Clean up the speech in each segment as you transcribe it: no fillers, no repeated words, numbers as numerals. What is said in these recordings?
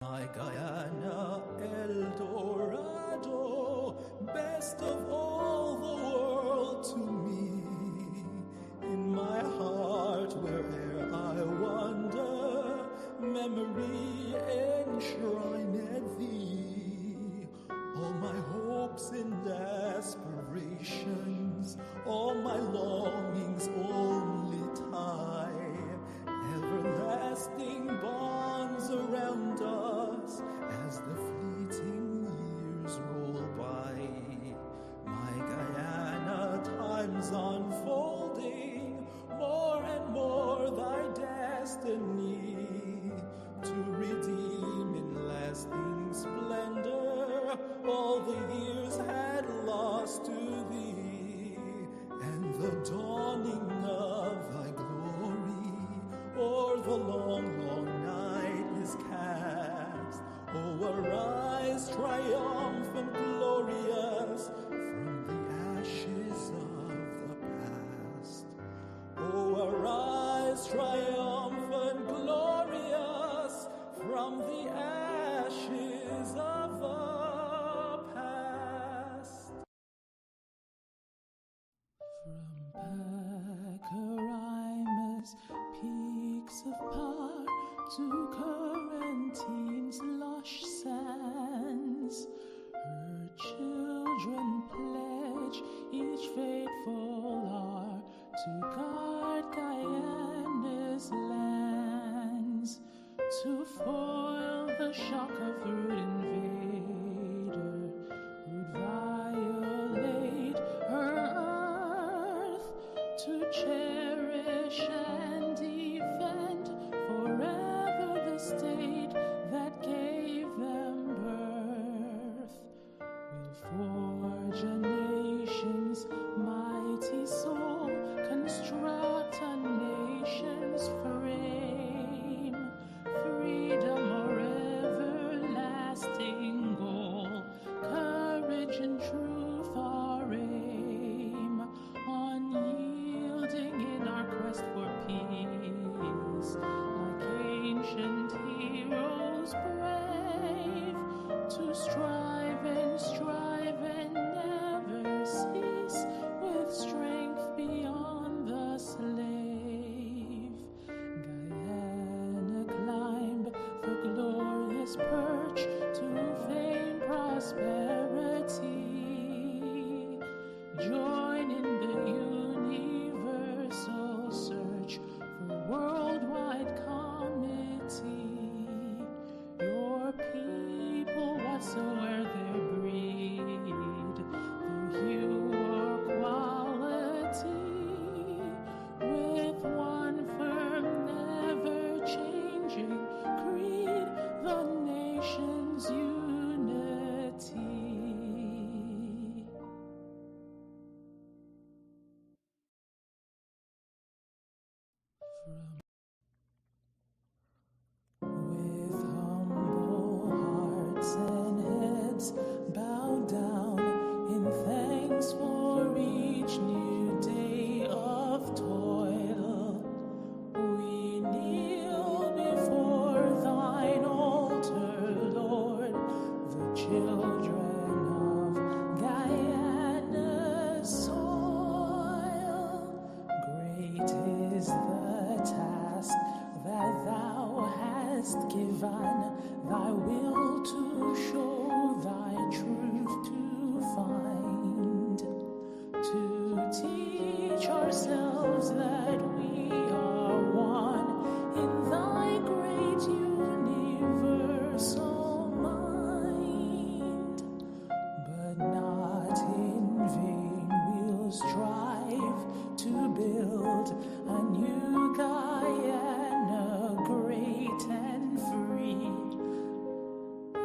My Guyana, El Dorado, best of all the world to me. In my heart, where'er I wander, memory enshrined thee. All my hopes and aspirations, all my longings only tie everlasting bonds around us as the fleeting years roll by. My Guyana, time's unfolding, more and more thy destiny to redeem in lasting splendor all the years had lost to thee, and the dawning of thy glory o'er the long, long night is cast. Oh, arise, triumphant, glorious, from the ashes of the past. Oh, arise, triumphant, glorious, from the ashes of the past. From Pacarimus, peaks of Par, to Corentin's lush sands, her children pledge each fateful hour to guard Guyana's lands, to foil the shock of rude invader who'd violate her earth, to cherish and defend forever the state that gave them birth. We'll forge a nation's mighty soul, construct a nation's frame, freedom or everlasting goal, courage and truth our aim, unyielding in our quest for peace, like ancient heroes brave, to strive and never cease, with strength beyond the slave. Guyana climbed the glorious perch to fame, prosperity. Join in the universal search for worldwide comity. Your people, whatsoe'er their breed, the hue or quality, with one firm, never-changing creed, the nation's unity. With humble hearts and heads bowed down in thanks for each new day of toil, we kneel before thine altar, Lord, the children of Guyana's soil. Great is the task that thou hast given, thy will to show, thy truth to find, to teach ourselves that we are one in thy great universal mind. But not in vain we'll strive to build a new Guyana, great and free, a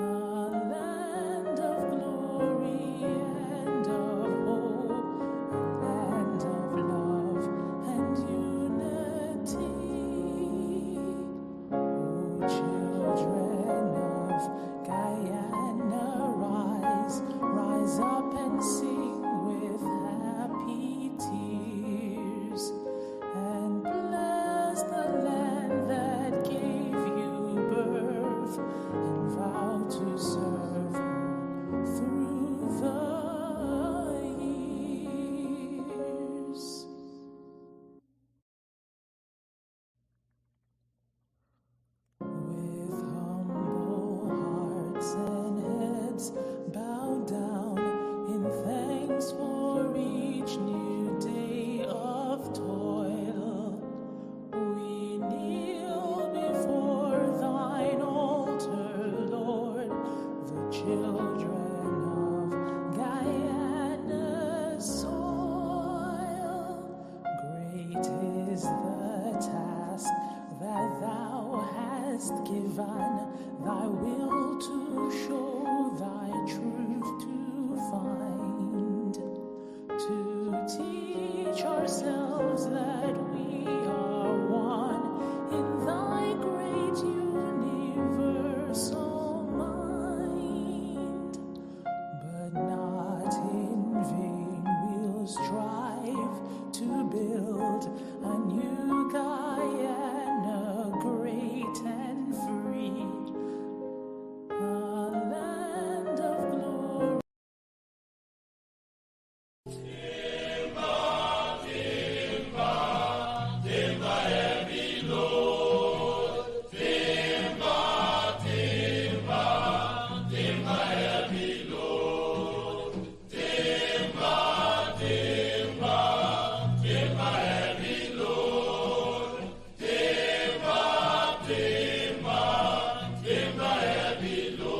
land of glory and of hope, a land of love and unity. for each new day of toil. We kneel before thine altar, Lord, the children of Guyana's soil. Great is the task that thou hast given, thy will to show, thy truth to find, to teach ourselves that we are one in thy great universal mind. But not in vain we'll strive to build a new Guyana, great and free, a land of glory.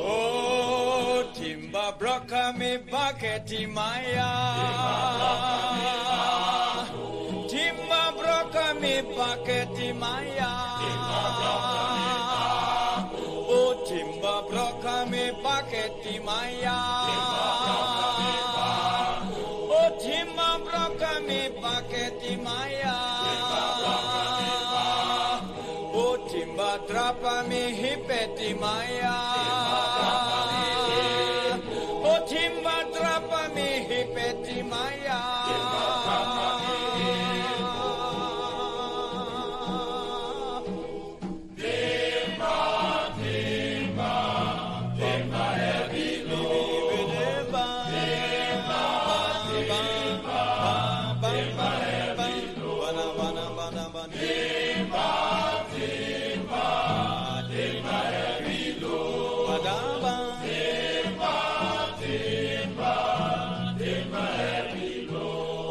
Oh, Timba broka me baketi maya. Timba broka me baketi maya. Oh, Timba broka me baketi maya. Oh, Timba broka me baketi maya. Oh, Timba trapa me hipeti maya. Oh, Timba trapa me hipeti maya.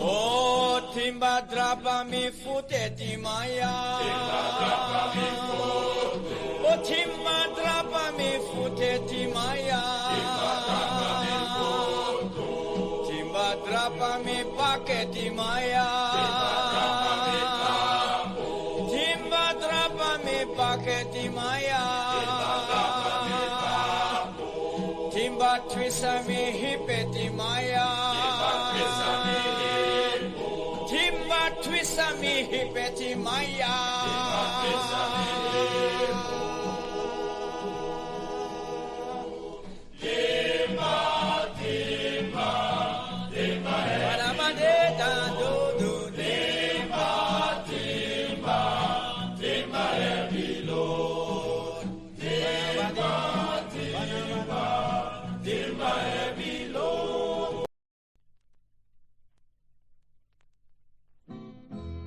Oh, Timba drapa mi futeti maya. Oh, Timba drapa mi futeti maya. Timba drapa mi paketi maya. Timba drapa mi paketi maya. Timba twisa mi hipeti maya. Timba twisa mi hipeti maya.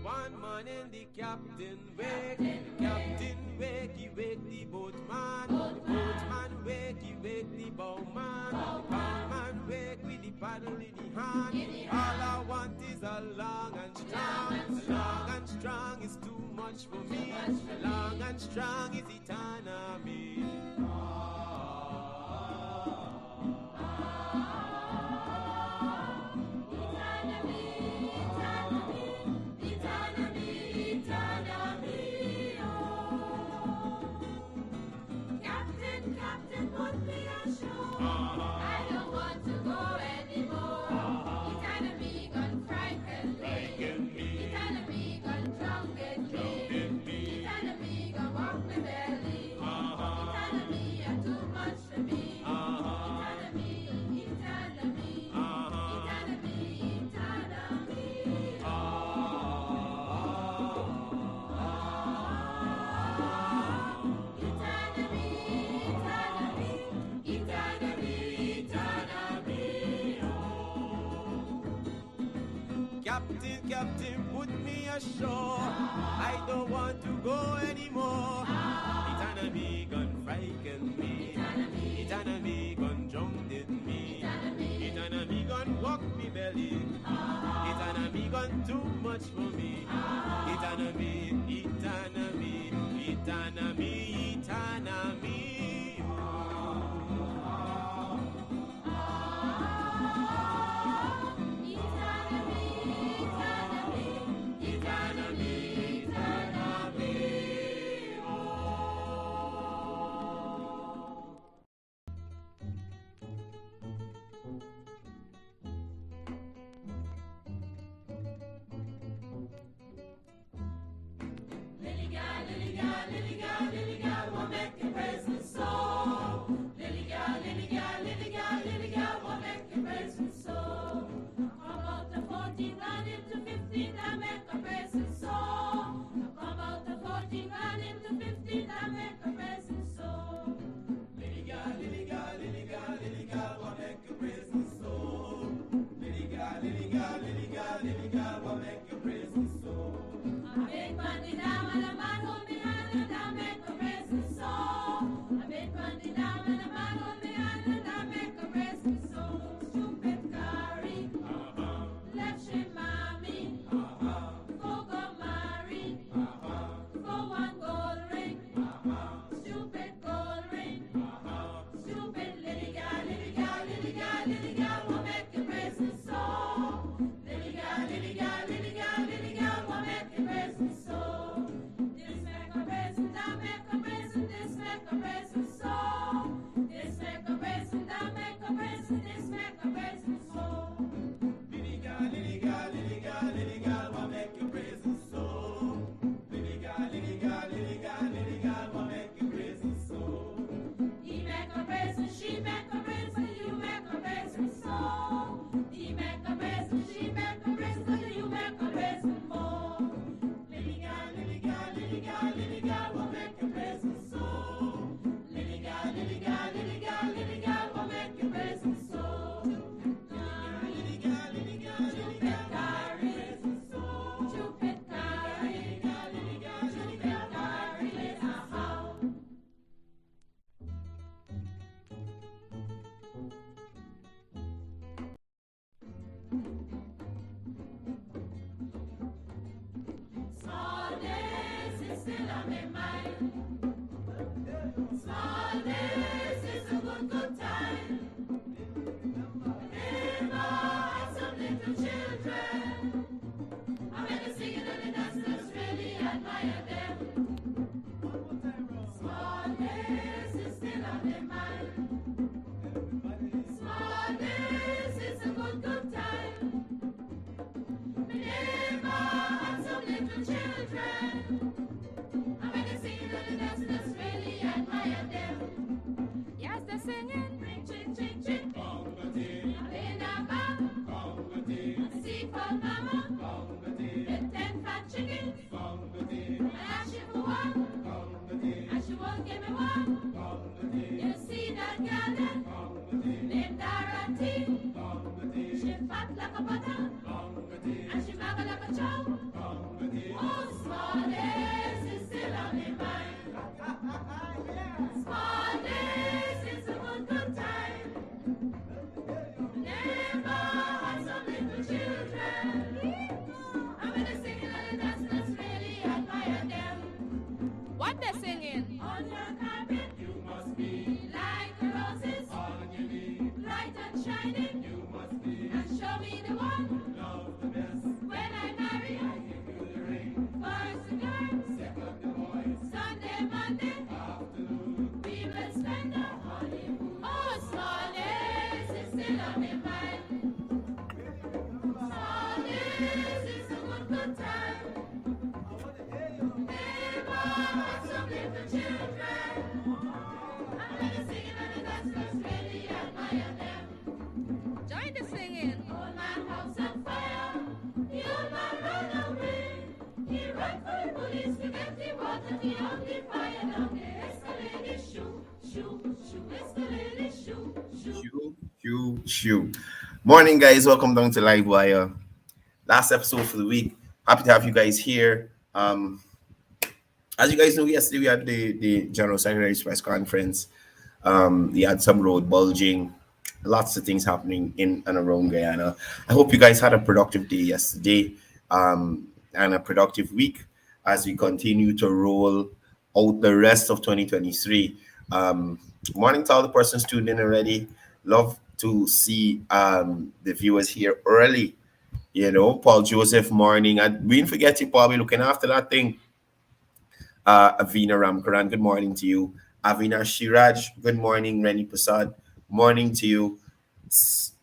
One morning the captain wake, he wake the boatman. The boatman wake, he wake the bowman. The bowman wake with the paddle in the hand. All I want is a long and strong. Long and strong is too much for me. Long and strong is eternity. Captain, put me ashore. I don't want to go anymore. Eternity gone frighten me. Eternity gone drunken me. Eternity gone walk me belly. Eternity are too much for me. Eternity, eternity, eternity, Captain, put me ashore. I don't want to go anymore. Eternity gone frighten me. Eternity gone drowned in me. Eternity gone walk me belly. gone too much for me. Eternally, eternally, eternally, eternally. Shoo. Morning, guys. Welcome down to Livewire. Last episode for the week. Happy to have you guys here. As you guys know, yesterday we had the General Secretary's press conference. He had some road bulging. Lots of things happening in and around Guyana. I hope you guys had a productive day yesterday, and a productive week as we continue to roll out the rest of 2023. Morning to all the persons tuned in already. Love to see the viewers here early. You know, Paul Joseph, morning. And we didn't forget you, Paul. We're looking after that thing. Avina Ramkaran, good morning to you. Avina Shiraj, good morning. Reni Prasad, morning to you.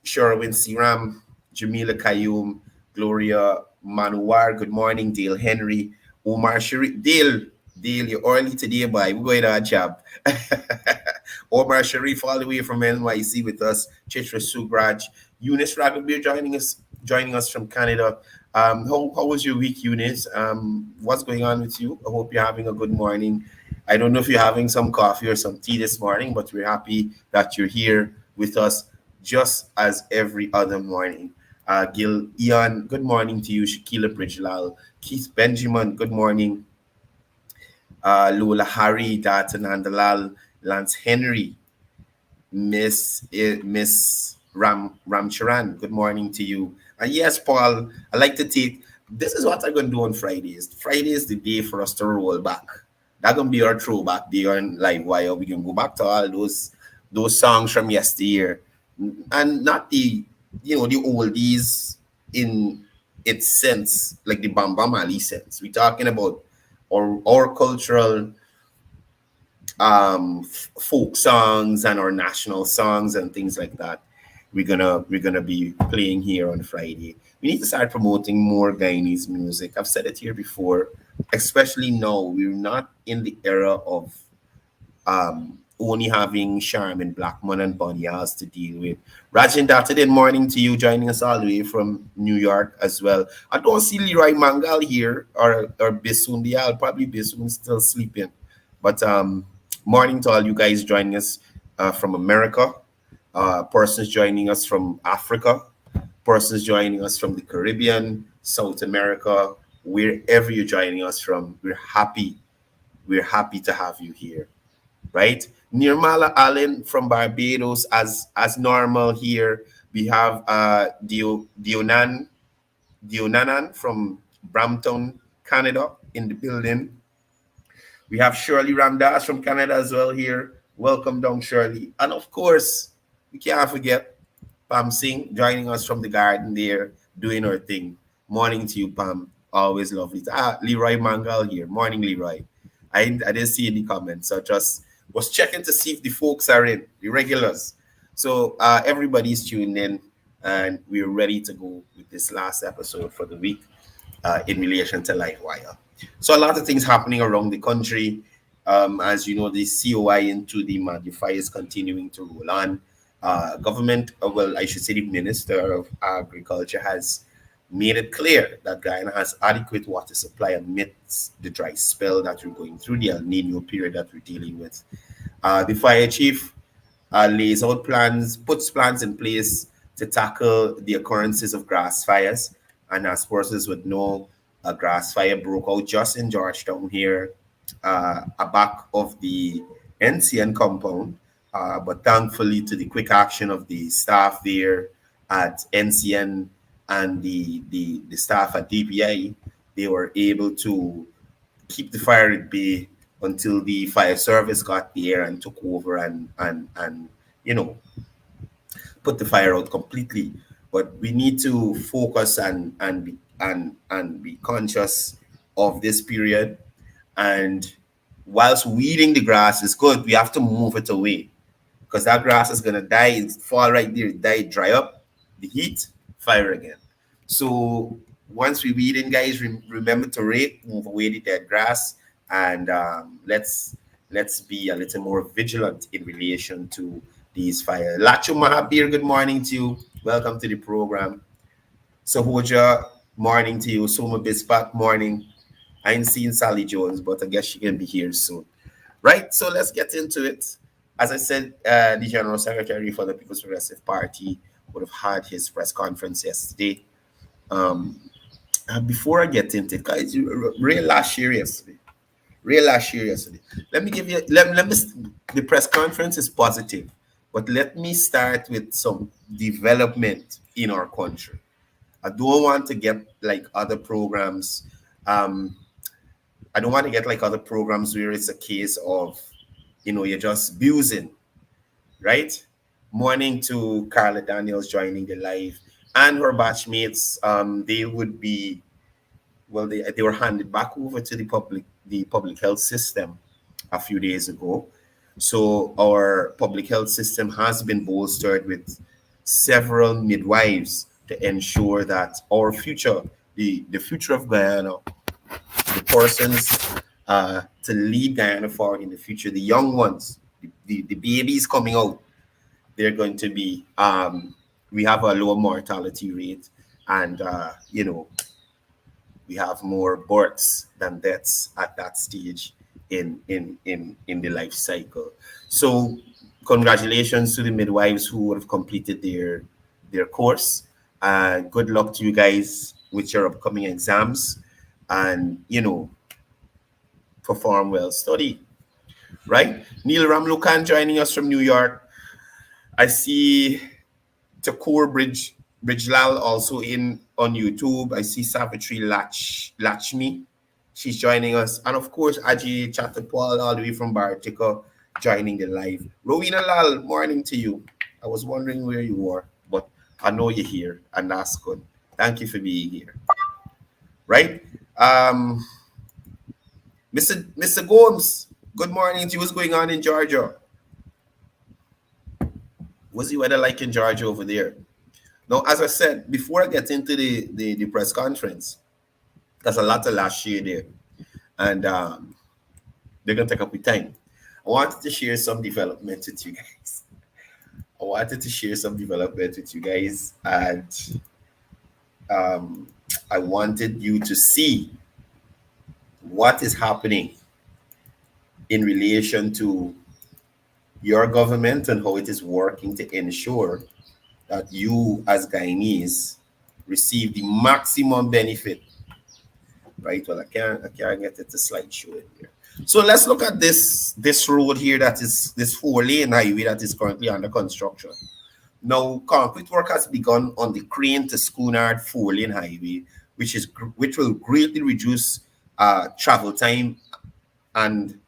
Sherwin Siram, Jamila Kayum, Gloria Manuar, good morning. Dale Henry, Omar Sharif. Dale, you're early today, boy. We're going to our job. Omar Sharif, all the way from NYC with us. Chitra Sugraj, Eunice Rabbit joining us from Canada. How was your week, Eunice? What's going on with you? I hope you're having a good morning. I don't know if you're having some coffee or some tea this morning, but we're happy that you're here with us just as every other morning. Gil Ian, good morning to you. Shakila Bridgelal, Keith Benjamin, good morning. Lola Hari, Datanandalal, Lance Henry, Miss Ramcharan, good morning to you. And yes, Paul, I like to take this is what I'm gonna do on Fridays. Friday is the day for us to roll back. That's gonna be our throwback day on Livewire. We can go back to all those songs from yesteryear, and not the the oldies in its sense, like the Bam Bam Ali sense. We're talking about our cultural folk songs and our national songs and things like that. We're gonna be playing here on Friday. We need to start promoting more Guyanese music. I've said it here before, especially now we're not in the era of only having Charmin Blackman and Bonnie House to deal with. Rajin Datadin, morning to you, joining us all the way from New York as well. I don't see Leroy Mangal here or Bisun Dial. Probably Bisun still sleeping. But morning to all you guys joining us from America, persons joining us from Africa, persons joining us from the Caribbean, South America, wherever you're joining us from. We're happy to have you here, right? Nirmala Allen from Barbados, as normal here. We have Dionanan from Brampton, Canada, in the building. We have Shirley Ramdas from Canada as well here. Welcome down, Shirley. And of course, we can't forget Pam Singh joining us from the garden there, doing her thing. Morning to you, Pam. Always lovely. Leroy Mangal here. Morning, Leroy. I didn't see any comments, so just was checking to see if the folks are in, the regulars. So everybody's tuned in, and we're ready to go with this last episode for the week in relation to Livewire. So a lot of things happening around the country. As you know, the COI into the Magnifier is continuing to roll on. Government, well, I should say the Minister of Agriculture has made it clear that Guyana has adequate water supply amidst the dry spell that we're going through, the El Nino period that we're dealing with. The fire chief puts plans in place to tackle the occurrences of grass fires. And as persons would know, a grass fire broke out just in Georgetown here, a back of the NCN compound. But thankfully, to the quick action of the staff there at NCN and the staff at DPI, they were able to keep the fire at bay until the fire service got there and took over and put the fire out completely. But we need to focus and be conscious of this period. And whilst weeding the grass is good, we have to move it away, because that grass is gonna die, fall right there, die, dry up, the heat, fire again. So once we weed in, guys, remember to rake, move away the dead grass, and let's be a little more vigilant in relation to these fires. Lacho Mahabir, good morning to you. Welcome to the program. Sahoja, morning to you. Soma Bispak, morning. I ain't seen Sally Jones, but I guess she can be here soon. Right, so let's get into it. As I said, the General Secretary for the People's Progressive Party would have had his press conference yesterday. Before I get into it, guys, real last year yesterday. Let me give you, the press conference is positive. But let me start with some development in our country. I don't want to get like other programs. Um, I don't want to get like other programs where it's a case of, you're just abusing, right? Morning to Carla Daniels joining the live and her batchmates. They would be, well, they were handed back over to the public health system a few days ago. So our public health system has been bolstered with several midwives to ensure that our future, the future of Guyana, the persons to lead Guyana forward in the future, the young ones, the babies coming out, they're going to be, we have a lower mortality rate, and, we have more births than deaths at that stage in the life cycle. So congratulations to the midwives who have completed their course. Good luck to you guys with your upcoming exams, and perform well, study, right? Neil Ramlukan joining us from New York. I see Takur Bridgelal also in on YouTube. I see Savitri Lachmi. She's joining us. And of course, Aji Chatterpal all the way from Bartica joining the live. Rowena Lal, morning to you. I was wondering where you were, but I know you're here, and that's good. Thank you for being here. Right? Mr. Gomes, good morning to you. What's going on in Georgia? What's the weather like in Georgia over there? Now, as I said, before I get into the press conference, there's a lot of last year there, and they're going to take up with time. I wanted to share some development with you guys. And I wanted you to see what is happening in relation to your government and how it is working to ensure that you as Guyanese receive the maximum benefit. Right? Well, I can't get it to slideshow in here. So let's look at this road here, that is this 4-lane highway that is currently under construction. Now, concrete work has begun on the Crane to Schoonard 4-lane highway, which will greatly reduce travel time and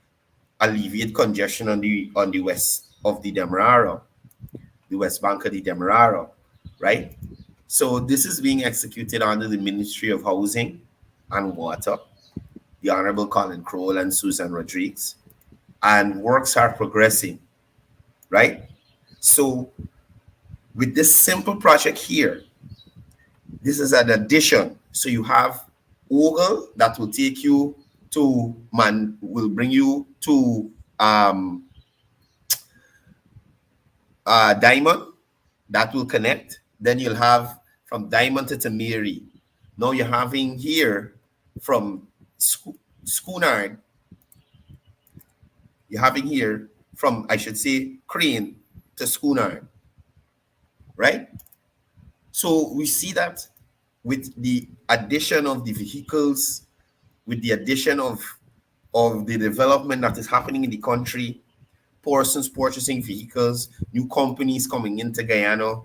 alleviate congestion on the west of the Demerara, the west bank of the Demerara, right? So this is being executed under the Ministry of Housing and Water, the Honorable Colin Crowell and Susan Rodriguez, and works are progressing, right? So with this simple project here, this is an addition. So you have Ogle that will take you to will bring you to Diamond, that will connect. Then you'll have from Diamond to Tamiri. Now you're having here from Schoonard, you're having here from, I should say, Crane to Schoonard, right? So we see that with the addition of the vehicles, with the addition of the development that is happening in the country, persons purchasing vehicles, new companies coming into Guyana,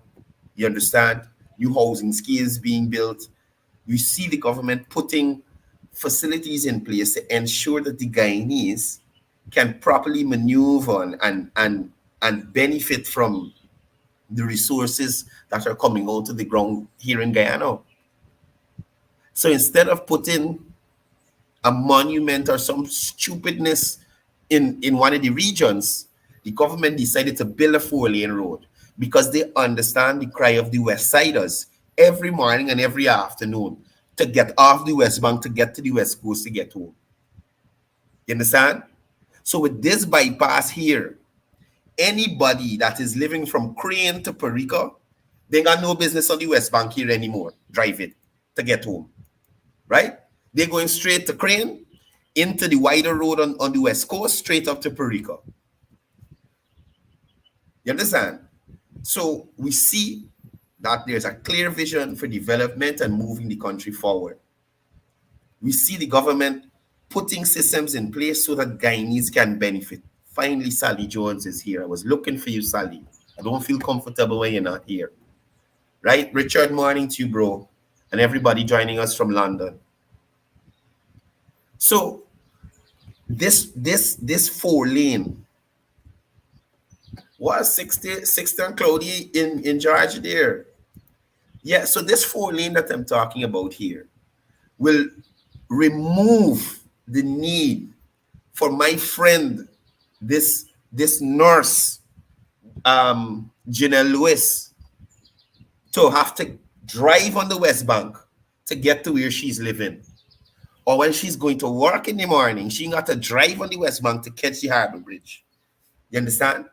you understand, new housing schemes being built. You see the government putting facilities in place to ensure that the Guyanese can properly maneuver and benefit from the resources that are coming out of the ground here in Guyana. So instead of putting a monument or some stupidness in one of the regions, the government decided to build a 4-lane road because they understand the cry of the West Siders every morning and every afternoon to get off the West Bank, to get to the West Coast, to get home. You understand? So with this bypass here, anybody that is living from Crane to Perica, they got no business on the West Bank here anymore. Drive it to get home, right? They're going straight to Crane, into the wider road on the West Coast, straight up to Perica. You understand? So we see that there's a clear vision for development and moving the country forward. We see the government putting systems in place so that Guyanese can benefit. Finally, Sally Jones is here. I was looking for you, Sally. I don't feel comfortable when you're not here. Right? Richard, morning to you, bro. And everybody joining us from London. So this 4 lane was 60 and cloudy in Georgia there. Yeah, so this 4 lane that I'm talking about here will remove the need for my friend, this nurse, Janelle Lewis, to have to drive on the West Bank to get to where she's living. Or when she's going to work in the morning, she got to drive on the West Bank to catch the Harbor Bridge. You understand?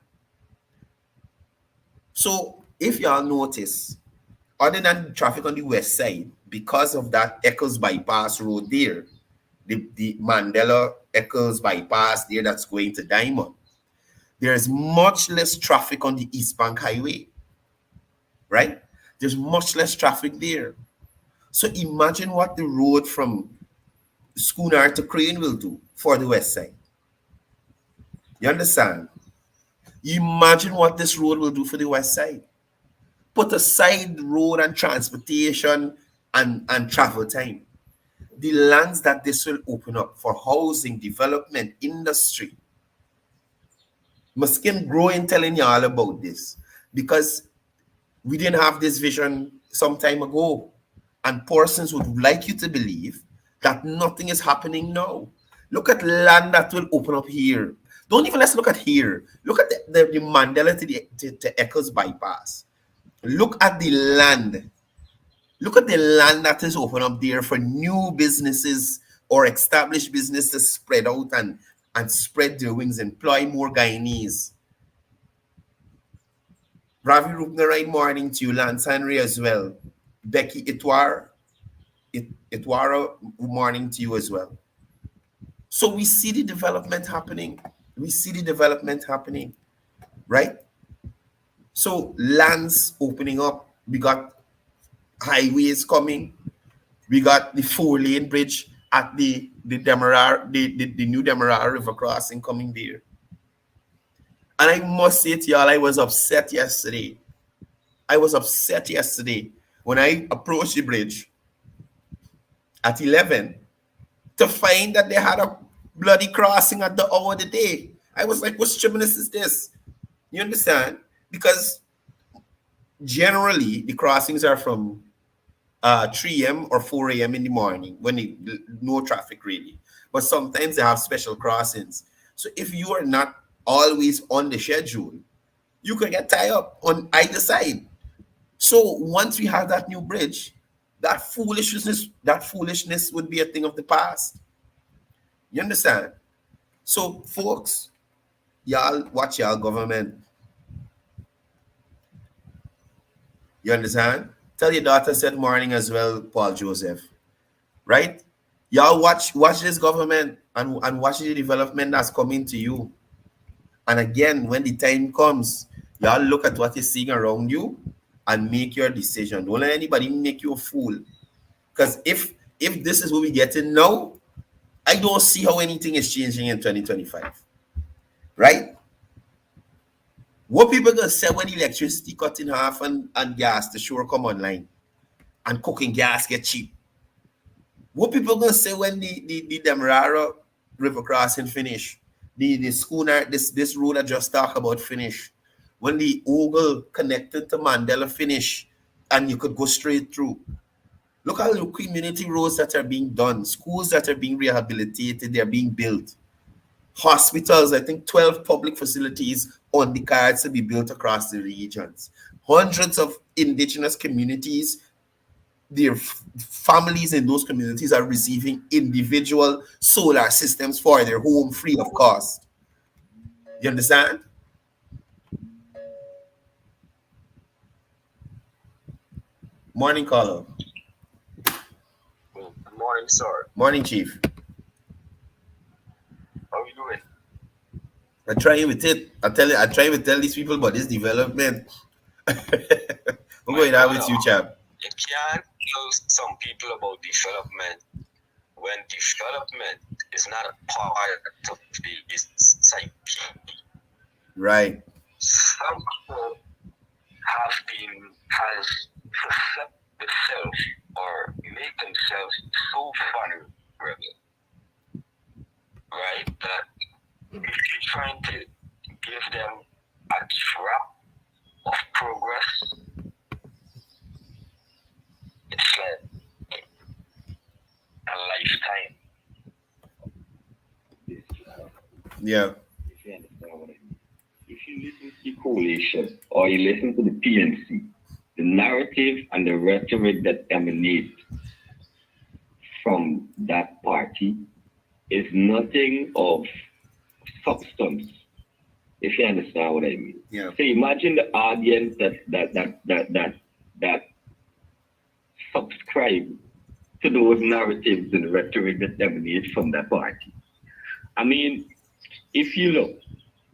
So if y'all notice, other than traffic on the west side, because of that Eccles bypass road there, the Mandela Eccles bypass there that's going to Diamond, there's much less traffic on the East Bank Highway, right? There's much less traffic there. So imagine what the road from Schooner to Crane will do for the west side. You understand? Imagine what this road will do for the west side. Put aside road and transportation and travel time. The lands that this will open up for housing, development, industry. Muskin growing telling you all about this because we didn't have this vision some time ago. And persons would like you to believe that nothing is happening now. Look at land that will open up here. Don't even let's look at here. Look at the Mandela to Eccles bypass. Look at the land. Look at the land that is open up there for new businesses or established businesses to spread out and spread their wings, employ more Guyanese. Ravi Rupnarai, morning to you. Lance Henry as well. Becky Itwara, morning to you as well. So we see the development happening. Right? So lands opening up. We got highways coming. We got the 4 lane bridge at the Demerara, the new Demerara River crossing coming there. And I must say to y'all, I was upset yesterday when I approached the bridge at 11 to find that they had a bloody crossing at the hour of the day. I was like, what stupidness is this? You understand? Because generally the crossings are from 3 a.m. or 4 a.m. in the morning when no traffic really. But sometimes they have special crossings. So if you are not always on the schedule, you can get tied up on either side. So once we have that new bridge, that foolishness would be a thing of the past. You understand? So folks, y'all watch y'all government. You understand? Tell your daughter said morning as well, Paul Joseph. Right? Y'all watch this government and watch the development that's coming to you. And again, when the time comes, y'all look at what is seeing around you and make your decision. Don't let anybody make you a fool. Because if this is what we get in now, I don't see how anything is changing in 2025. Right? What people gonna say when electricity cut in half and gas to sure come online and cooking gas get cheap? What people gonna say when the Demerara River crossing finish? The schooner, this road I just talked about finish. When the Ogle connected to Mandela finish and you could go straight through. Look at the community roads that are being done, schools that are being rehabilitated, they're being built. Hospitals, I think 12 public facilities on the cards to be built across the regions. Hundreds of indigenous communities, their families in those communities are receiving individual solar systems for their home free of cost. You understand? Morning, caller. Good morning, sir. Morning, Chief. How you doing? I try with it. I try to tell these people about this development. I'm going out with you, chap. You can't tell some people about development when development is not a part of the psyche. Right. Some people has set itself or make themselves so vulnerable, right? That if you're trying to give them a drop of progress, it's like a lifetime. Yeah. If you understand what I mean. If you listen to the coalition or you listen to the PNC, the narrative and the rhetoric that emanate from that party is nothing of substance. If you understand what I mean. Yeah. So imagine the audience that subscribe to those narratives and rhetoric that emanate from that party. I mean, if you look,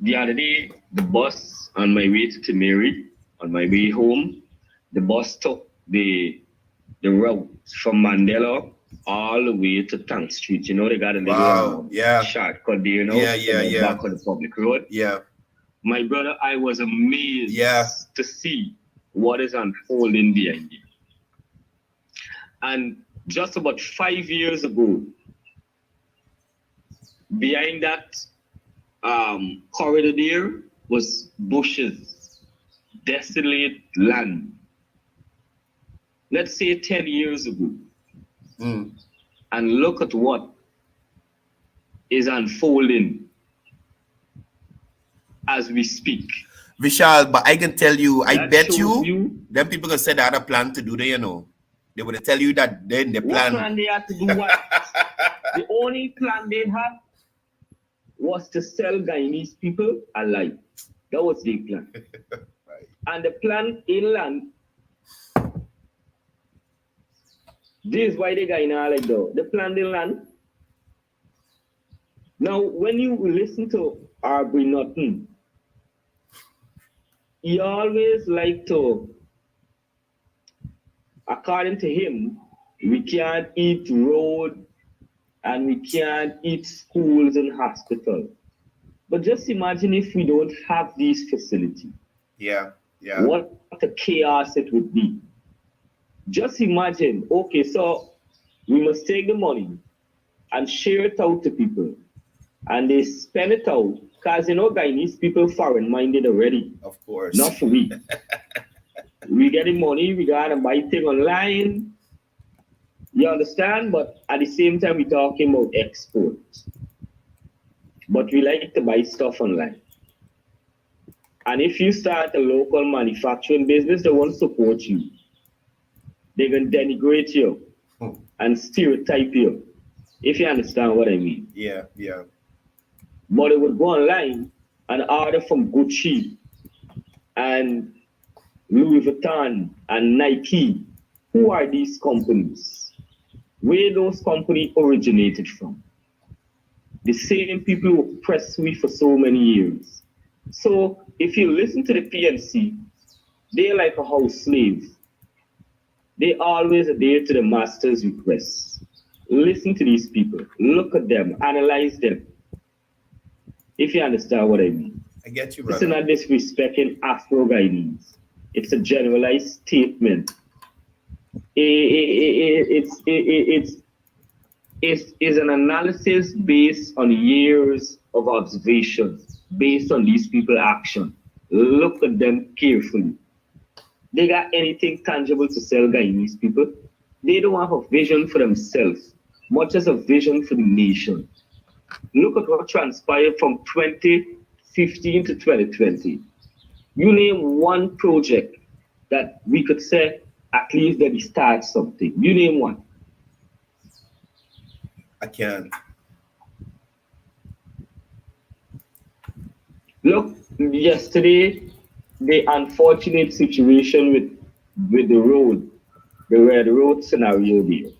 the other day, the bus on my way to Timeri, on my way home, the bus took the route from Mandela all the way to Tank Street. You know, they got a little shortcut there, you know, back on the public road. Yeah. My brother, I was amazed to see what is unfolding behind you. And just about 5 years ago, behind that corridor there was bushes, desolate land. Let's say 10 years ago. And look at what is unfolding as we speak. Vishal, but I can tell you, I bet you, them people can say they had a plan to do that, you know. They would tell you that then the plan. What plan they had to do what? The only plan they had was to sell Guyanese people alive. That was their plan. Right. And the plan inland, this is why they got in like though. The plan inland. Now, when you listen to Arbery Norton, he always like to, according to him, we can't eat road and we can't eat schools and hospitals. But just imagine if we don't have these facilities. Yeah. What a chaos it would be. Just imagine, okay, so we must take the money and share it out to people. And they spend it out, because you know Guyanese people foreign-minded already. Of course. Not for we. We get the money, we gotta buy things online. You understand? But at the same time, we're talking about export. But we like to buy stuff online. And if you start a local manufacturing business, they won't support you. They're going to denigrate you and stereotype you, if you understand what I mean. Yeah. But they would go online and order from Gucci and Louis Vuitton and Nike. Who are these companies? Where those companies originated from? The same people who oppressed me for so many years. So if you listen to the PNC, they're like a house slave. They always adhere to the master's requests. Listen to these people. Look at them. Analyze them. If you understand what I mean. I get you, brother. It's not disrespecting Afro-Guyanese. It's a generalized statement. It's an analysis based on years of observation, based on these people's action. Look at them carefully. They got anything tangible to sell Guyanese people? They don't have a vision for themselves, much as a vision for the nation. Look at what transpired from 2015 to 2020. You name one project that we could say at least that we start something. You name one. I can't. Look, yesterday, the unfortunate situation with the road, the red road scenario there.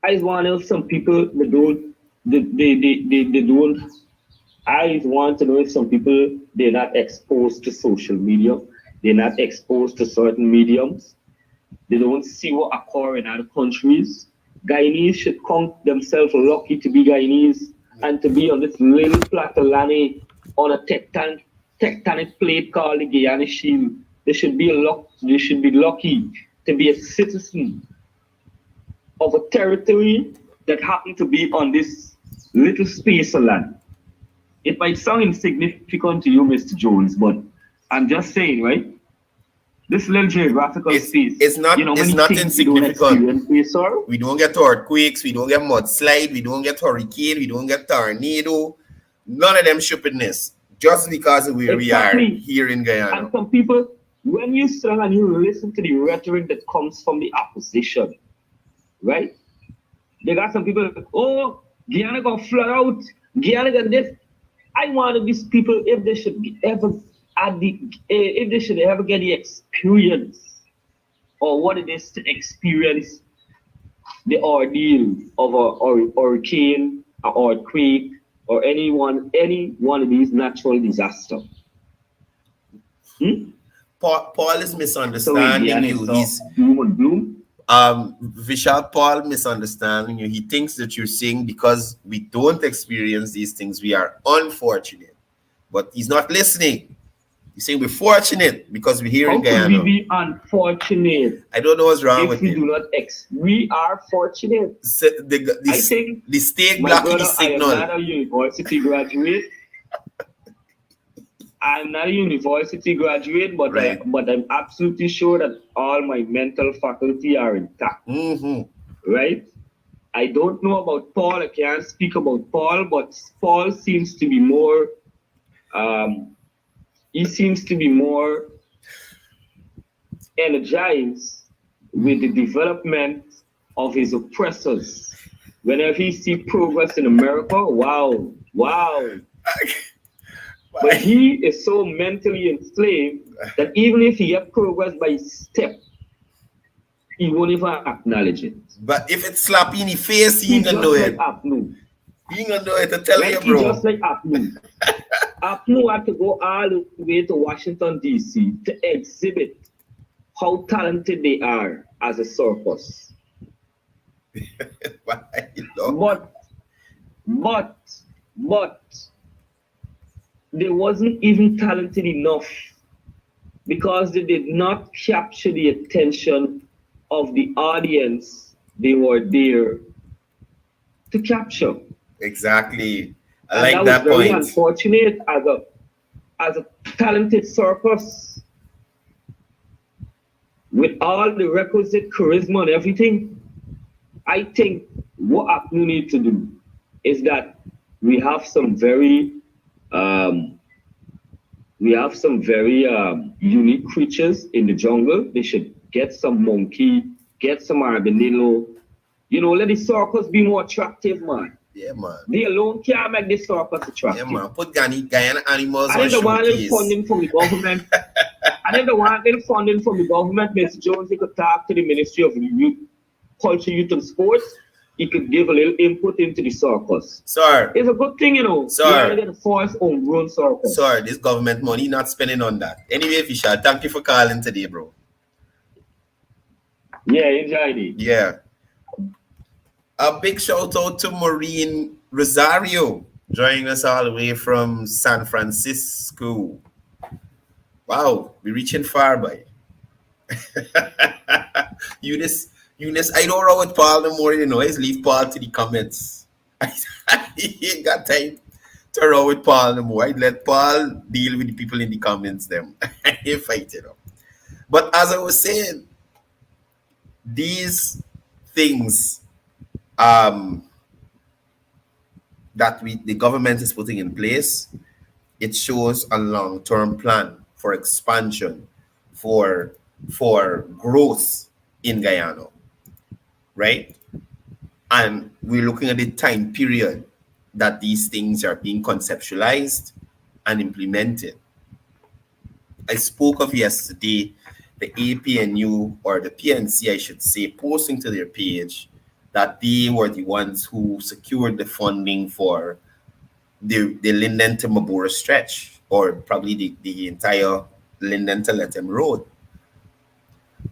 I want to know if some people they don't. I want to know if some people they're not exposed to social media, they're not exposed to certain mediums, they don't see what occurs in other countries. Guyanese should count themselves lucky to be Guyanese and to be on this little plot of land on a tectonic plate called the Guyana Shield. They should be lucky to be a citizen of a territory that happened to be on this little space of land. It might sound insignificant to you, Mr. Jones, but I'm just saying, right? This little geographical space. It's not insignificant. We don't get earthquakes, we don't get mudslide, we don't get hurricane, we don't get tornado. None of them stupidness. Just because of where we are here in Guyana. And some people, when you sit and you listen to the rhetoric that comes from the opposition, right? They got some people, oh, Guyana gonna flood out, Guyana got this. I want these people, if they should ever get the experience or what it is to experience the ordeal of a hurricane, or earthquake, or any one of these natural disasters. Paul is misunderstanding you. He's doom and gloom. Vishal Paul misunderstanding you. He thinks that you're saying because we don't experience these things, we are unfortunate. But he's not listening. He's saying we're fortunate because we're here in Guyana. How could we be unfortunate? I don't know what's wrong with you. We are fortunate. I think the state blocking the signal. I am not a university graduate. I'm not a university graduate, but right. but I'm absolutely sure that all my mental faculty are intact. Right? I don't know about Paul. I can't speak about Paul, but Paul seems to be more. He seems to be more energized with the development of his oppressors. Whenever he sees progress in America, wow. But he is so mentally enslaved that even if he gets progress by step, he won't even acknowledge it. But if it's slapping in the face, he ain't gonna do it. He ain't gonna do it to tell you, bro. Just like Apnu. Apnu had to go all the way to Washington, D.C. to exhibit how talented they are as a circus. But they wasn't even talented enough because they did not capture the attention of the audience they were there to capture. Exactly. I and like that was very point. Unfortunate as a talented circus with all the requisite charisma and everything. I think what Apnu need to do is that we have some very unique creatures in the jungle. They should get some monkey, get some armadillo. Let the circus be more attractive, man. Yeah, man. They alone can't make the circus attractive. Yeah, man. Put Guyana animals I on didn't want showcase. funding from the government. I didn't want any funding from the government. Mr. Jones, he could talk to the Ministry of Youth, Culture, Youth and Sports. He could give a little input into the circus. Sir. It's a good thing, Sir. You get a forced homegrown circus. Sir, this government money not spending on that. Anyway, Fisher, thank you for calling today, bro. Yeah, enjoyed it. Yeah. A big shout out to Maureen Rosario, joining us all the way from San Francisco. Wow, we're reaching far, by. Eunice, I don't know with Paul no more, He's leave Paul to the comments. He ain't got time to row with Paul no more. I'd let Paul deal with the people in the comments, them. He fight it up. But as I was saying, these things that the government is putting in place, it shows a long-term plan for expansion, for growth in Guyana, right? And we're looking at the time period that these things are being conceptualized and implemented. I spoke of yesterday the APNU, or the PNC, I should say, posting to their page that they were the ones who secured the funding for the Linden to Mabora stretch, or probably the entire Linden to Lethem Road.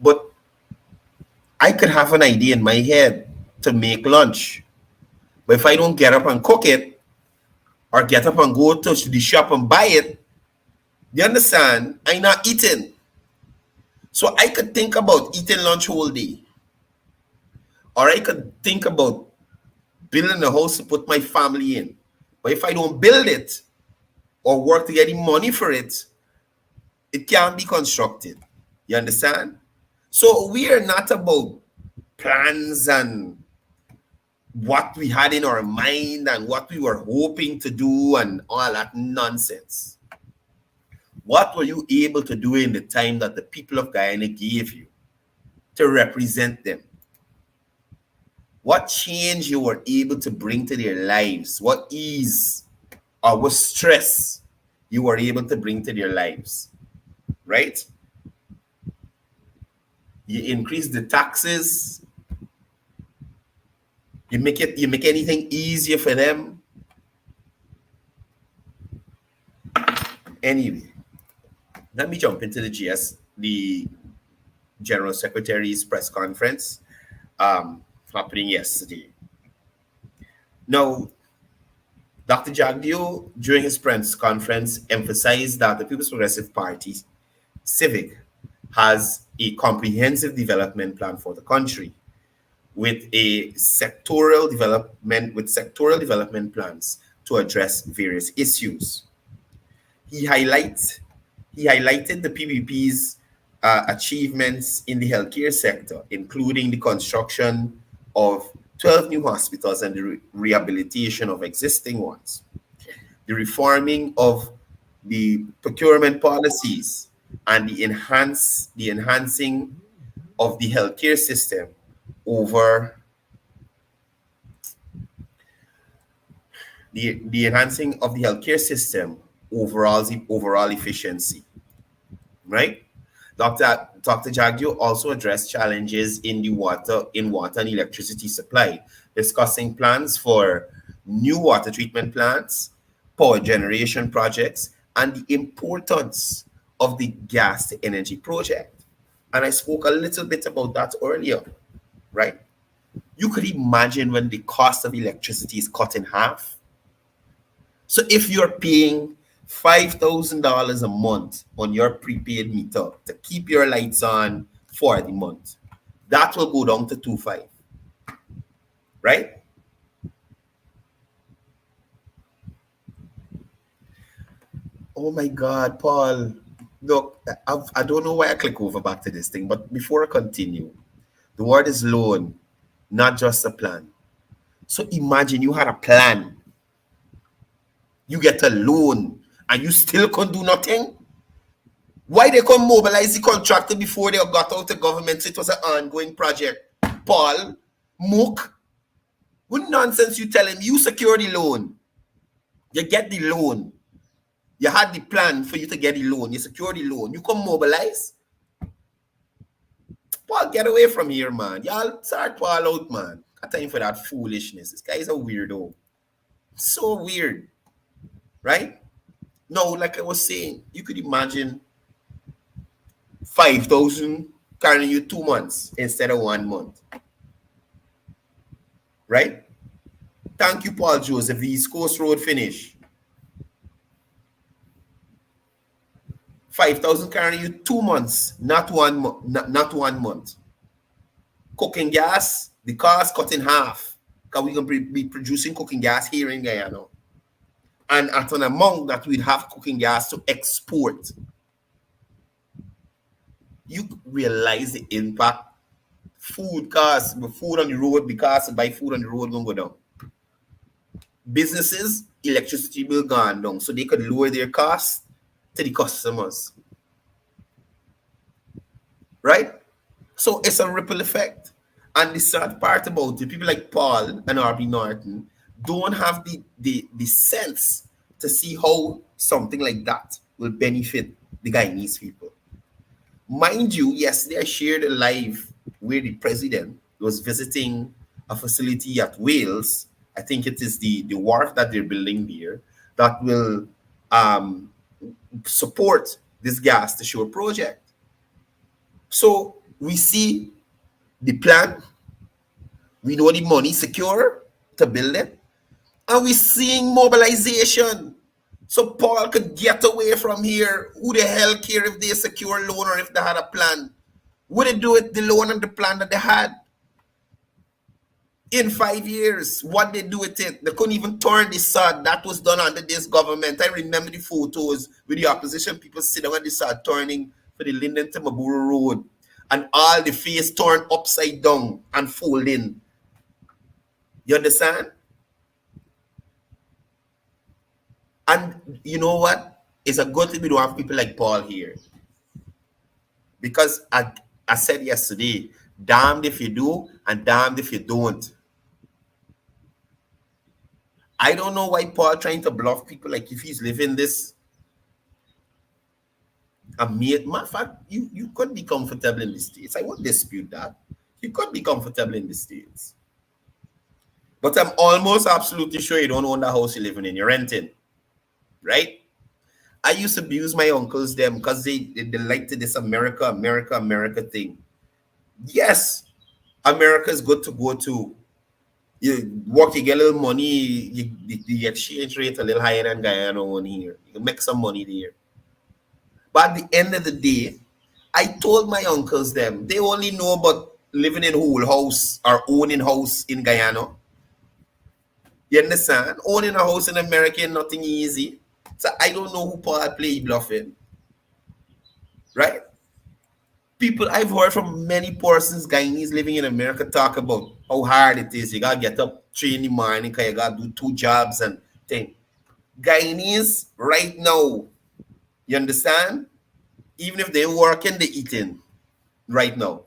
But I could have an idea in my head to make lunch, but if I don't get up and cook it, or get up and go to the shop and buy it, You understand? I not eating. So I could think about eating lunch whole day. Or I could think about building a house to put my family in. But if I don't build it or work to get the money for it, it can't be constructed. You understand? So we are not about plans and what we had in our mind and what we were hoping to do and all that nonsense. What were you able to do in the time that the people of Guyana gave you to represent them? What change you were able to bring to their lives? What ease or what stress you were able to bring to their lives? Right? You increase the taxes. You make anything easier for them. Anyway, let me jump into the General Secretary's press conference happening yesterday. Now, Dr. Jagdeo, during his press conference, emphasized that the People's Progressive Party, Civic, has a comprehensive development plan for the country with sectoral development plans to address various issues. He highlighted the PPP's achievements in the healthcare sector, including the construction of 12 new hospitals and the rehabilitation of existing ones, the reforming of the procurement policies, and the enhancing of the healthcare system over the enhancing of the healthcare system overall efficiency, right? Dr. Jagdeo also addressed challenges in water and electricity supply, discussing plans for new water treatment plants, power generation projects, and the importance of the gas to energy project. And I spoke a little bit about that earlier, right? You could imagine when the cost of electricity is cut in half. So if you're paying $5,000 a month on your prepaid meter to keep your lights on for the month, that will go down to 2.5, right? Oh my God, Paul. Look, I don't know why I click over back to this thing, but before I continue, the word is loan, not just a plan. So imagine you had a plan. You get a loan and you still can't do nothing. Why they can't mobilize the contractor before they got out of government? So it was an ongoing project. Paul, Mook, what nonsense you tell him? You secure the loan. You get the loan. You had the plan for you to get the loan. You secure the loan. You come mobilize. Paul, get away from here, man. Y'all start Paul out, man. Got time for that foolishness. This guy is a weirdo. So weird. Right? No, like I was saying, you could imagine 5,000 carrying you 2 months instead of 1 month. Right? Thank you, Paul Joseph. The East Coast Road finish. 5,000 carrying you 2 months, not 1 month. Not 1 month. Cooking gas, the cost cut in half. Because we can be producing cooking gas here in Guyana. And at an amount that we'd have cooking gas to export. You realize the impact. Food costs, food on the road, because to buy food on the road gonna go down. Businesses, electricity bill gone down, so they could lower their costs to the customers. Right? So it's a ripple effect. And the sad part about it, people like Paul and R.B. Norton don't have the sense to see how something like that will benefit the Guyanese people. Mind you, yesterday I shared a live where the president was visiting a facility at Wales. I think it is the wharf that they're building there that will support this gas to shore project. So we see the plan, we know the money secure to build it, and we're seeing mobilization. So Paul could get away from here. Who the hell care if they secure loan or if they had a plan? Would they do it, the loan and the plan that they had? In 5 years, what they do with it? They couldn't even turn the sod. That was done under this government. I remember the photos with the opposition people sitting on the sod turning for the Linden to Maburu Road. And all the face turned upside down and folding. You understand? And you know what? It's a good thing we don't have people like Paul here. Because I said yesterday, damned if you do and damned if you don't. I don't know why Paul trying to bluff people like if he's living this. Matter of fact, you could be comfortable in the States. I won't dispute that. You could be comfortable in the States. But I'm almost absolutely sure you don't own the house you're living in. You're renting. Right? I used to abuse my uncles them because they like to this America thing. Yes, America is good to go to. You work, you get a little money, the exchange rate a little higher than Guyana on here. You can make some money there. But at the end of the day, I told my uncles them, they only know about living in whole house or owning house in Guyana. You understand? Owning a house in America is nothing easy. So I don't know who Paul play bluffing. Right? People, I've heard from many persons, Guyanese living in America, talk about how hard it is. You gotta get up 3 in the morning because you gotta do 2 jobs and thing. Guyanese right now, you understand? Even if they're working, they're eating right now.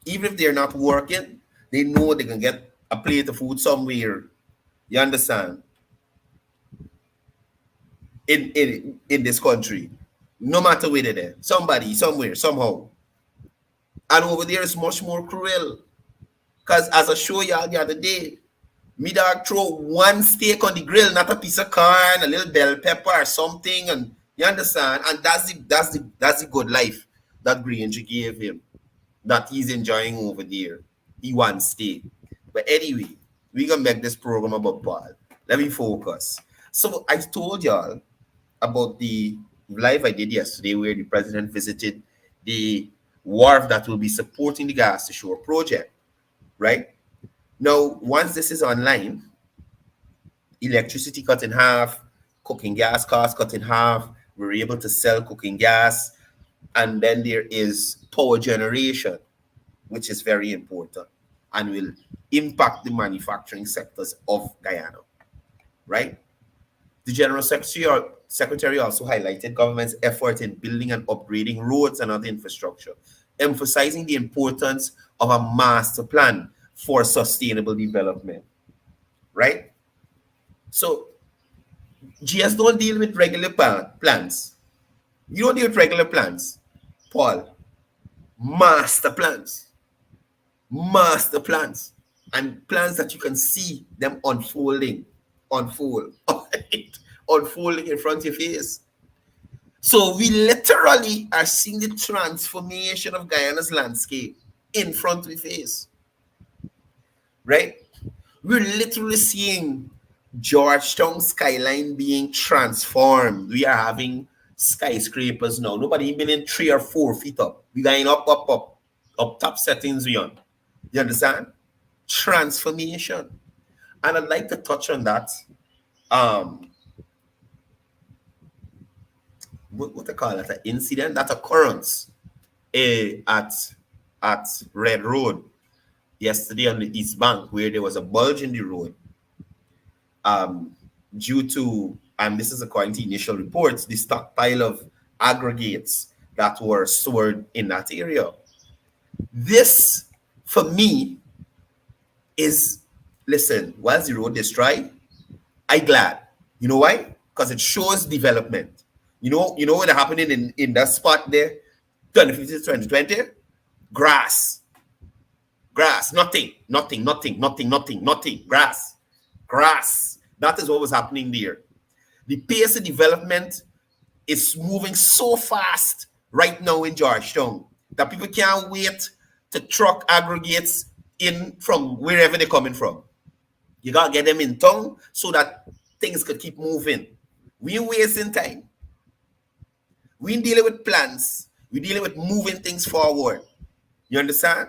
Even if they're not working, they know they can get a plate of food somewhere. You understand? In this country. No matter where they're there. Somebody, somewhere, somehow. And over there is much more cruel. Because as I showed y'all the other day, me dog throw 1 steak on the grill, not a piece of corn, a little bell pepper or something, and you understand? And that's the good life that Granger gave him, that he's enjoying over there. He wants steak. But anyway, we're gonna make this program about Paul. Let me focus. So I told y'all about the live I did yesterday where the president visited the wharf that will be supporting the gas to shore project, right? Now, once this is online, electricity cut in half, cooking gas costs cut in half, we're able to sell cooking gas, and then there is power generation, which is very important and will impact the manufacturing sectors of Guyana, right? The General Secretary also highlighted government's effort in building and upgrading roads and other infrastructure, emphasizing the importance of a master plan for sustainable development, right? So, GS don't deal with regular plans. You don't deal with regular plans, Paul. Master plans, and plans that you can see them unfold, unfolding in front of your face. So we literally are seeing the transformation of Guyana's landscape in front of your face, right? We're literally seeing Georgetown skyline being transformed. We are having skyscrapers now. Nobody even 3 or 4 feet up. We're going up top settings we on. You understand? Transformation. And I'd like to touch on that. What I call it? An incident, that occurrence at Red Road yesterday on the East Bank, where there was a bulge in the road due to, and this is according to initial reports, the stockpile of aggregates that were stored in that area. This, for me, is, listen, was the road destroyed? I'm glad. You know why? Because it shows development. You know what happening in that spot there? 2015 to 2020? Grass. Nothing. Grass. That is what was happening there. The pace of development is moving so fast right now in Georgetown that people can't wait to truck aggregates in from wherever they're coming from. You got to get them in town so that things could keep moving. We ain't wasting time. We ain't dealing with plans. We dealing with moving things forward. You understand?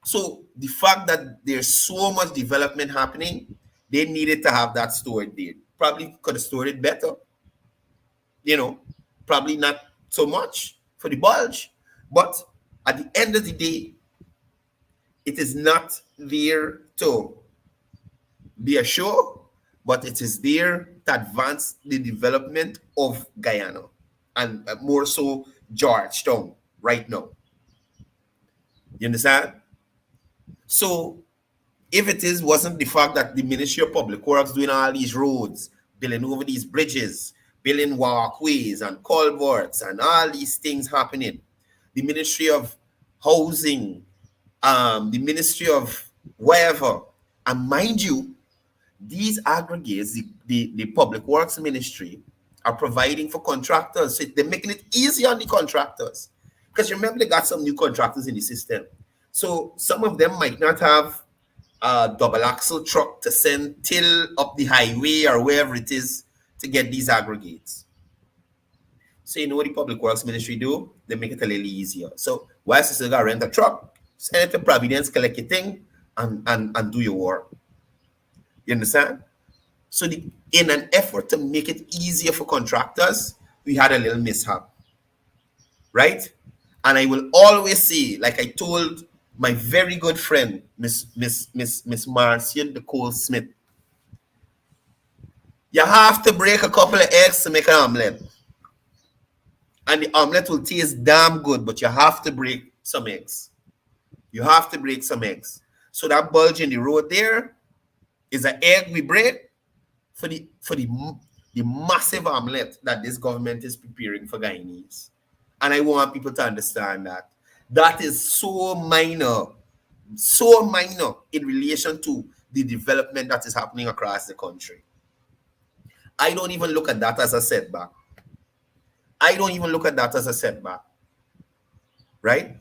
So the fact that there's so much development happening, they needed to have that stored there. Probably could have stored it better. You know, probably not so much for the bulge. But at the end of the day, it is not there to be a show, but it is there to advance the development of Guyana and more so Georgetown right now. You understand? So if it wasn't the fact that the Ministry of Public Works doing all these roads, building over these bridges, building walkways and culverts and all these things happening, the Ministry of Housing, the Ministry of whatever, and mind you, these aggregates, the Public Works Ministry, are providing for contractors. So they're making it easy on the contractors. Because remember, they got some new contractors in the system. So some of them might not have a double axle truck to send till up the highway or wherever it is to get these aggregates. So you know what the Public Works Ministry do? They make it a little easier. So whilst you still got to rent a truck, send it to Providence, collect your thing, and do your work. You understand? So in an effort to make it easier for contractors, we had a little mishap. Right? And I will always say, like I told my very good friend, Miss Marcia Nicole Smith, you have to break a couple of eggs to make an omelette. And the omelette will taste damn good, but you have to break some eggs. You have to break some eggs. So that bulge in the road there is an egg we break for the massive omelette that this government is preparing for Guyanese. And I want people to understand that. That is so minor in relation to the development that is happening across the country. I don't even look at that as a setback. Right?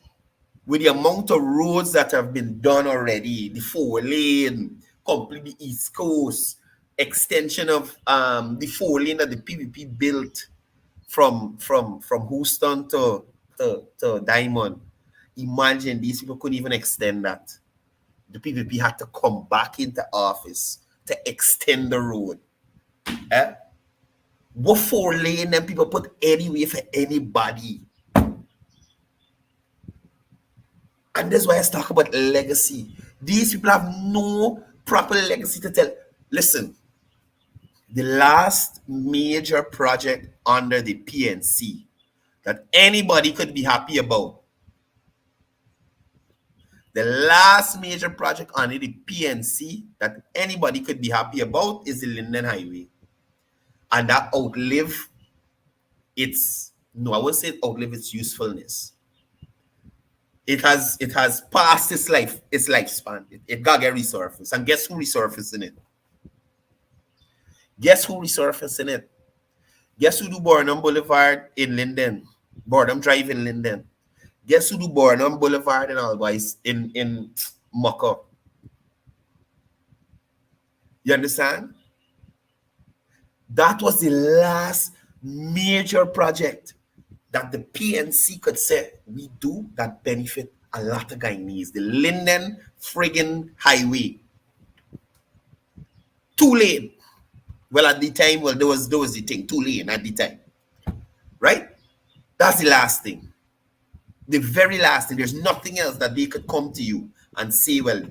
With the amount of roads that have been done already, the 4-lane, completely East Coast, extension of the 4-lane that the PPP built from Houston to Diamond. Imagine these people couldn't even extend that. The PPP had to come back into office to extend the road. What 4-lane them people put anyway for anybody? And that's why I talk about legacy. These people have no proper legacy to tell. Listen, the last major project under the PNC that anybody could be happy about, the last major project under the PNC that anybody could be happy about is the Linden Highway. And that outlived its, no, I won't say it outlived its usefulness. It has passed its lifespan. It got to resurface. And guess who resurfaced in it? Guess who do Burnham Boulevard in Linden? Burnham Drive in Linden. Guess who do Burnham Boulevard in Albice in Mucko? You understand? That was the last major project that the PNC could say we do that benefit a lot of Guyanese. The Linden friggin' highway. 2-lane. Well, at the time, there was the thing, 2-lane at the time. Right? That's the last thing. The very last thing. There's nothing else that they could come to you and say, well,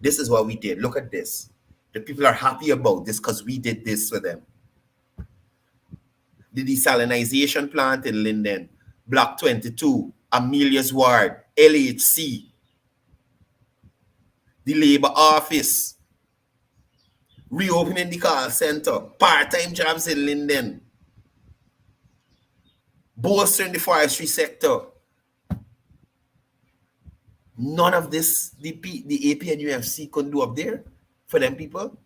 this is what we did. Look at this. The people are happy about this because we did this for them. The desalinization plant in Linden, Block 22, Amelia's Ward, LHC, the labor office, reopening the call center, part-time jobs in Linden, bolstering the forestry sector. None of this the AP and UFC couldn't do up there for them people.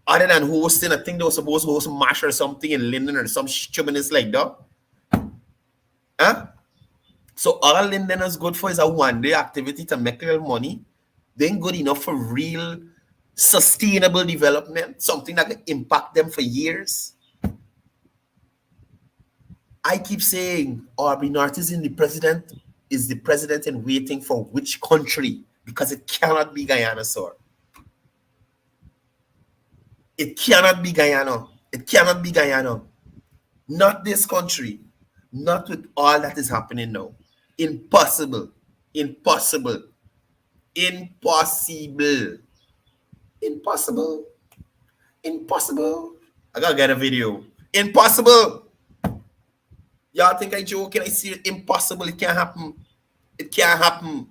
Other than hosting, I think they were supposed to host a MASH or something in Linden or some stupidness like that. So all Linden is good for is a one-day activity to make a little money. They ain't good enough for real sustainable development, something that can impact them for years. I keep saying Aubrey North is the president in waiting for which country? Because it cannot be Guyana, sir. It cannot be Guyana. It cannot be Guyana. Not this country. Not with all that is happening now. Impossible. Impossible. Impossible. Impossible. Impossible. I gotta get a video. Impossible. Y'all think I joking? I see it. Impossible. It can't happen. It can't happen.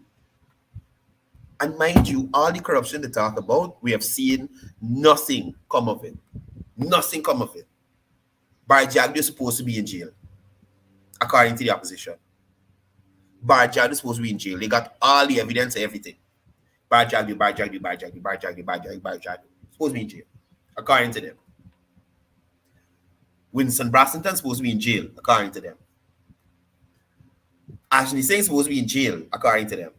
And mind you, all the corruption they talk about, we have seen nothing come of it. Nothing come of it. Barjagdo is supposed to be in jail, according to the opposition. Barjagdo is supposed to be in jail. They got all the evidence and everything. Barjagdo. Supposed to be in jail, according to them. Winston Brassington supposed to be in jail, according to them. Ashley Singh supposed to be in jail, according to them.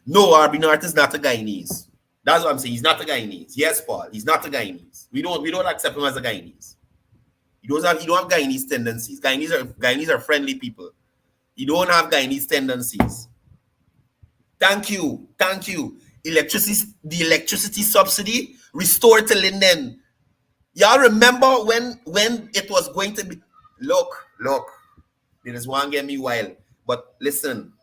No, Aubrey North is not a Guyanese. That's what I'm saying. He's not a Guyanese. Yes, Paul. He's not a Guyanese. We don't accept him as a Guyanese. He don't have Guyanese tendencies. Guyanese are friendly people. You don't have Guyanese tendencies. Thank you. The electricity subsidy restored to Linden. Y'all remember when it was going to be? Look. There is one get me wild. But listen.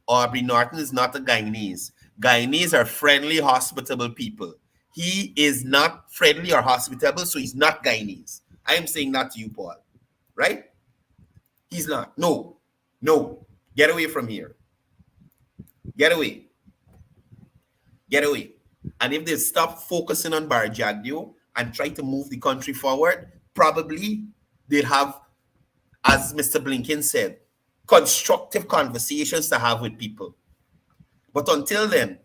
Aubrey Norton is not a Guyanese. Guyanese are friendly, hospitable people. He is not friendly or hospitable, so he's not Guyanese. I am saying that to you, Paul. Right? He's not. No. Get away from here. Get away. And if they stop focusing on Barjagdo and try to move the country forward, probably they'll have, as Mr. Blinken said, constructive conversations to have with people. But until then,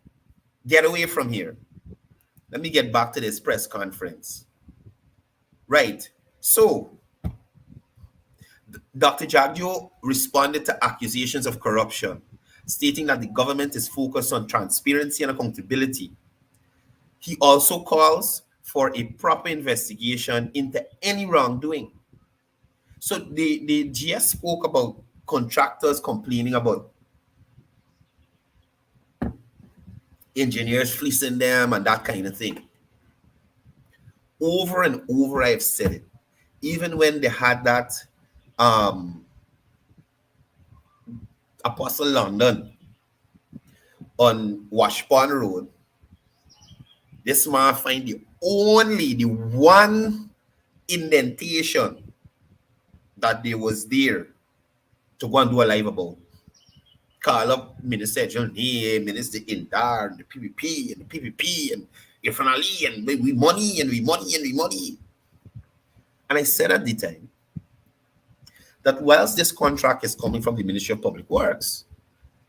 get away from here. Let me get back to this press conference. Right. So, Dr. Jagdio responded to accusations of corruption, stating that the government is focused on transparency and accountability. He also calls for a proper investigation into any wrongdoing. So the GS spoke about contractors complaining about engineers fleecing them and that kind of thing. Over and over, I've said it. Even when they had that Apostle London on Washburn Road, this man find the one indentation that there was there to go and do a live about. Call up Minister John Minister Indar, the PPP, and Irfan Ali, and we money. And I said at the time that whilst this contract is coming from the Ministry of Public Works,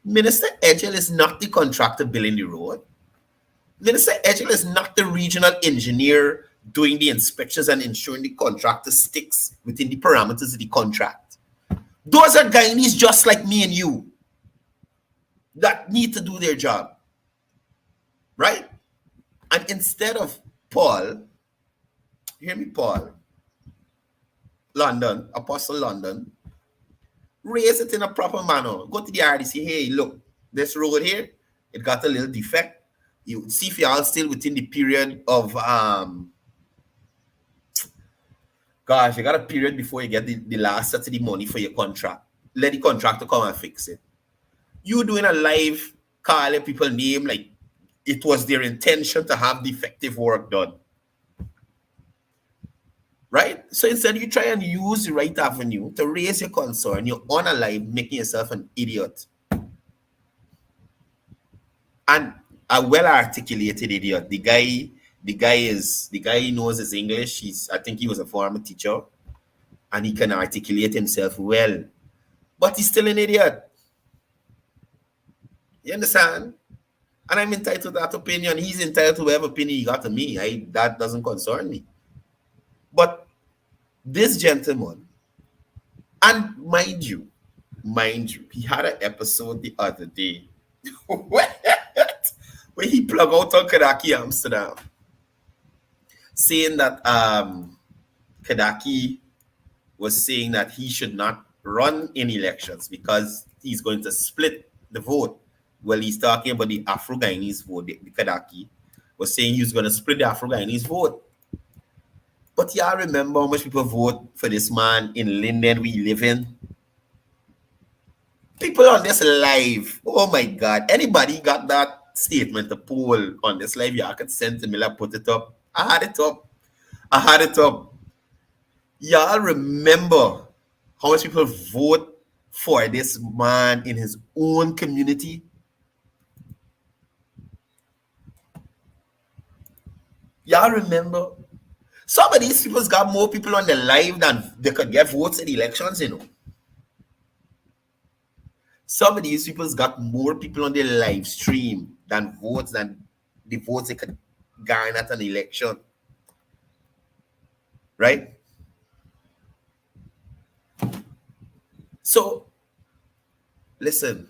Minister Edgell is not the contractor building the road. Minister Edgell is not the regional engineer doing the inspections and ensuring the contractor sticks within the parameters of the contract. Those are Guyanese just like me and you that need to do their job. Right? And instead of Paul, hear me, Paul, London, Apostle London, raise it in a proper manner. Go to the RDC, hey, look, this road here, it got a little defect. You see if y'all still within the period of, you got a period before you get the last set of the money for your contract. Let the contractor come and fix it. You doing a live, calling people name like it was their intention to have defective work done. Right? So instead you try and use the right avenue to raise your concern. You're on a live making yourself an idiot. And a well-articulated idiot. The guy knows his English. I think he was a former teacher. And he can articulate himself well. But he's still an idiot. You understand? And I'm entitled to that opinion. He's entitled to whatever opinion he got to me. That doesn't concern me. But this gentleman, and mind you, he had an episode the other day when he plug out on Kadaki Amsterdam, saying that Kadaki was saying that he should not run in elections because he's going to split the vote. Well, he's talking about the Afro-Guyanese vote. The Kadaki was saying he was going to split the Afro-Guyanese vote. But y'all remember how much people vote for this man in Linden we live in? People on this live, oh my God. Anybody got that statement, the poll on this live? Y'all could send to me, like, put it up. I had it up. Y'all remember how much people vote for this man in his own community? Y'all remember? Some of these people's got more people on the live than they could get votes in the elections, you know. Some of these people's got more people on the live stream than the votes they could garner at an election. Right? So, listen,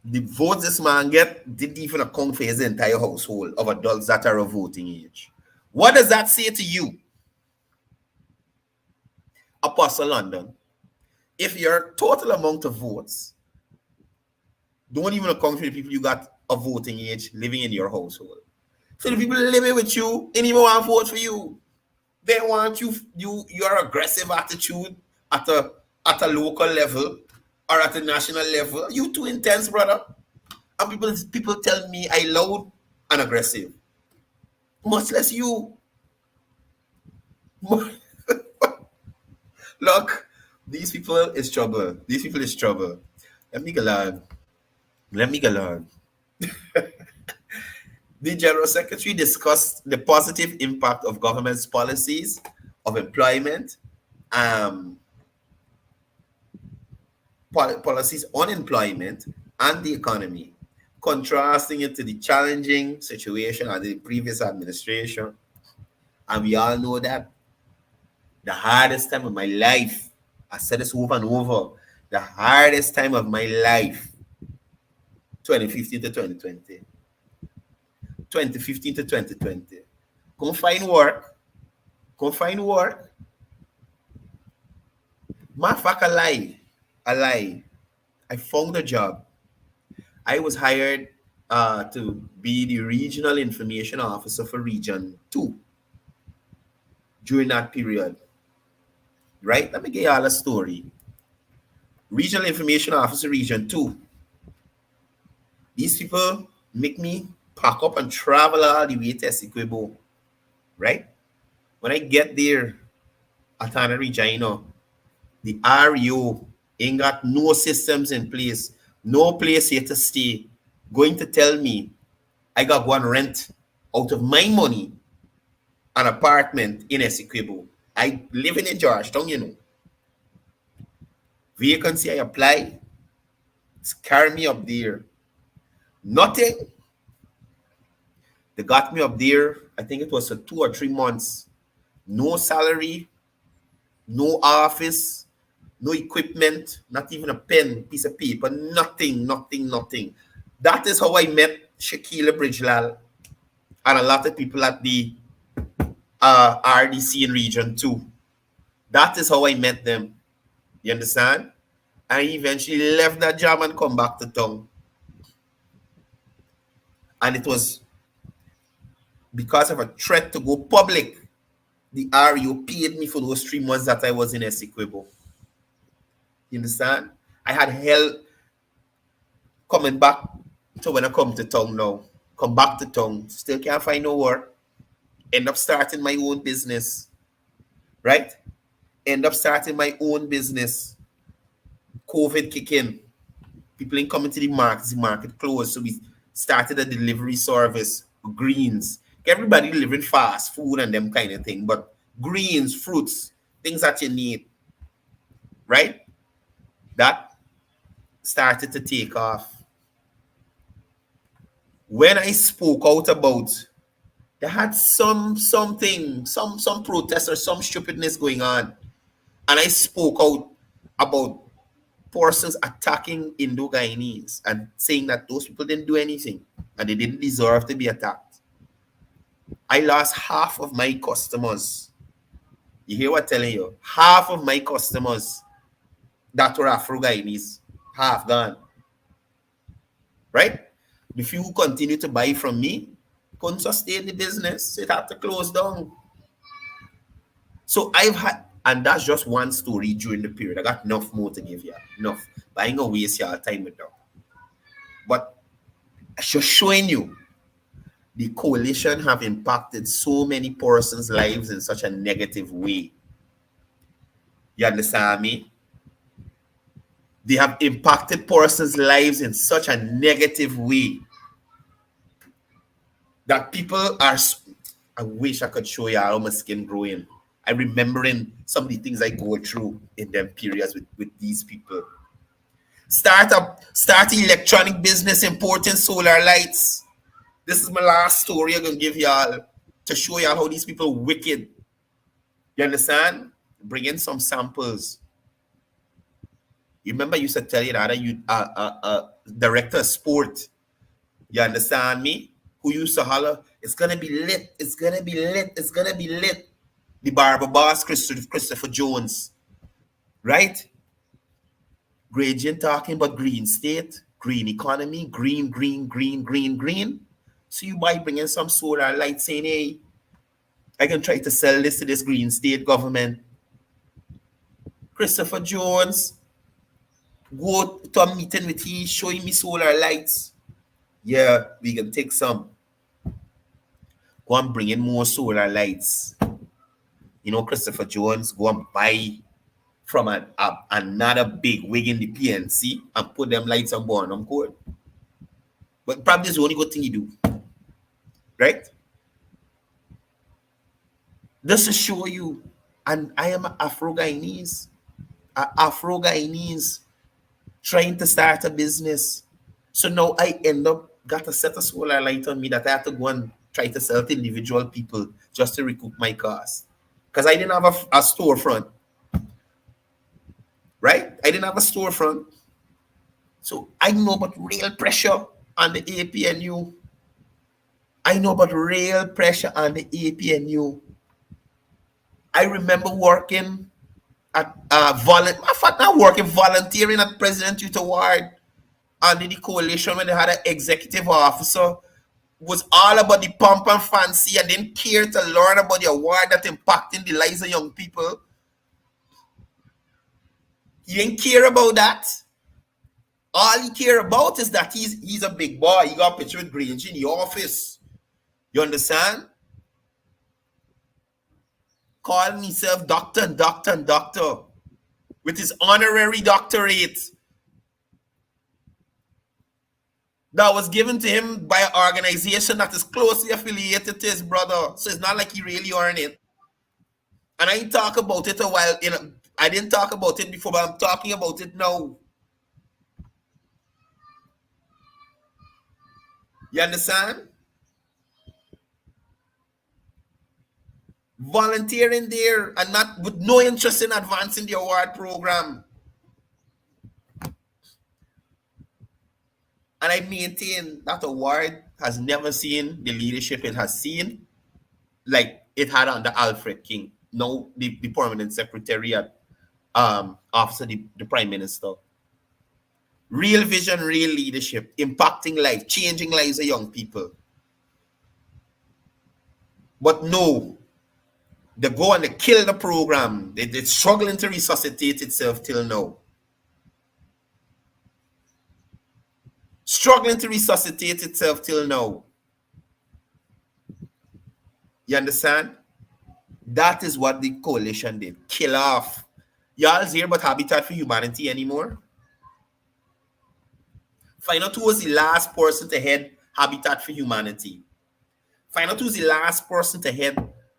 the votes this man get didn't even account for his entire household of adults that are of voting age. What does that say to you, Apostle London? If your total amount of votes don't even account for the people you got of voting age living in your household. So the people living with you didn't even want to vote for you. They want your aggressive attitude at a local level or at a national level. You too intense, brother. And people tell me I loud and aggressive. Much less you. Look, these people is trouble. Let me go on. The General Secretary discussed the positive impact of government's policies of employment, policies on employment and the economy, contrasting it to the challenging situation of the previous administration. And we all know that the hardest time of my life, I said this over and over, the hardest time of my life, 2015 to 2020. 2015 to 2020. Go find work. Matter of fact, I lie. I found a job. I was hired to be the regional information officer for Region 2 during that period. Right? Let me get y'all a story. Regional information officer, Region 2. These people make me pack up and travel all the way to Essequibo, right? When I get there at Anna Regina, the REO ain't got no systems in place, no place here to stay, going to tell me I got one rent out of my money an apartment in Essequibo. I living in Georgetown, you know. Vacancy, I apply, carry me up there. Nothing. They got me up there, I think it was for 2 or 3 months. No salary, no office, no equipment, not even a pen, piece of paper, nothing. That is how I met Shakila Bridgelal and a lot of people at the RDC in Region 2. That is how I met them. You understand? I eventually left that job and come back to town. And it was because of a threat to go public. The REO paid me for those 3 months that I was in Essequibo. You understand? I had hell coming back to when I come to town now. Come back to town. Still can't find no work. End up starting my own business. Right? End up starting my own business. COVID kick in. People ain't coming to the market closed. So we started a delivery service, greens. Everybody delivering fast food and them kind of thing, but greens, fruits, things that you need, right? That started to take off. When I spoke out about, they had some protest or some stupidness going on, and I spoke out about persons attacking Indo-Guyanese and saying that those people didn't do anything. and they didn't deserve to be attacked. I lost half of my customers. You hear what I'm telling you? Half of my customers that were Afro-Guyanese, half gone. Right? The few who continue to buy from me couldn't sustain the business. So it had to close down. So I've had, and that's just one story during the period. I got enough more to give you. Enough. But I ain't gonna waste your time with that. But I'm just showing you the coalition have impacted so many persons' lives in such a negative way. You understand me? They have impacted persons' lives in such a negative way that people are. I wish I could show you how my skin growing. I remembering some of the things I go through in them periods with these people. Start electronic business importing solar lights. This is my last story I'm gonna give y'all to show y'all how these people wicked. You understand? Bring in some samples. You remember I used to tell you that you director of sport. You understand me? Who used to holler, it's gonna be lit, it's gonna be lit, it's gonna be lit. The barber boss, Christopher Jones. Right? Gradient talking about green state, green economy, green. So you might bring in some solar lights saying, hey, I can try to sell this to this green state government. Christopher Jones, go to a meeting with he, showing me solar lights. Yeah, we can take some. Go and bring in more solar lights. You know, Christopher Jones, go and buy from another big wig in the PNC and put them lights on board. I'm good. But probably it's the only good thing you do. Right? Just to show you, and I am an Afro-Guyanese trying to start a business. So now I end up got a set of solar light on me that I have to go and try to sell to individual people just to recoup my cost. Because I didn't have a storefront. Right? I didn't have a storefront. So I know about real pressure on the APNU. I know about real pressure on the APNU. I remember working at volunteering at President Youth Award under the coalition when they had an executive officer was all about the pump and fancy and didn't care to learn about the award that impacting the lives of young people. He didn't care about that. All he care about is that he's a big boy. He got a picture with Grange in the office. You understand? Calling himself doctor with his honorary doctorate that was given to him by an organization that is closely affiliated to his brother. So it's not like he really earned it. And I didn't talk about it a while. I didn't talk about it before, but I'm talking about it now. You understand? Volunteering there and not with no interest in advancing the award program. And I maintain that award has never seen the leadership it has seen like it had under Alfred King. No, the permanent secretariat after the Prime Minister. Real vision, real leadership, impacting life, changing lives of young people. But no, they go and they kill the program. They're struggling to resuscitate itself till now. Struggling to resuscitate itself till now. You understand? That is what the coalition did. Kill off. Y'all hear about Habitat for Humanity anymore? Find out who was the last person to head Habitat for Humanity. Find out who's the last person to head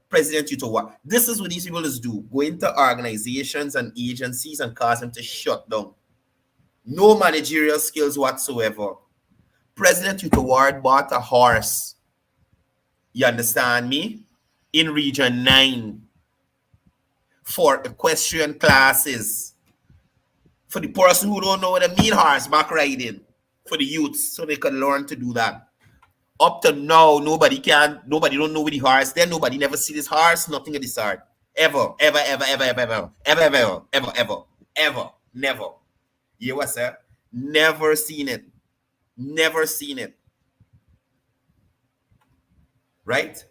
President Youth Award. This is what these people just do. Go into organizations and agencies and cause them to shut down. No managerial skills whatsoever. President Youth Award bought a horse. You understand me? In Region 9 for equestrian classes. For the person who don't know what I mean horseback riding. For the youths, so they can learn to do that. Up to now, nobody don't know where the horse there. Nobody never see this horse, nothing of this sort. Ever, ever, ever, ever, ever, ever, ever, ever, ever, ever, ever, never. You what, sir? Never seen it. Never seen it. Right?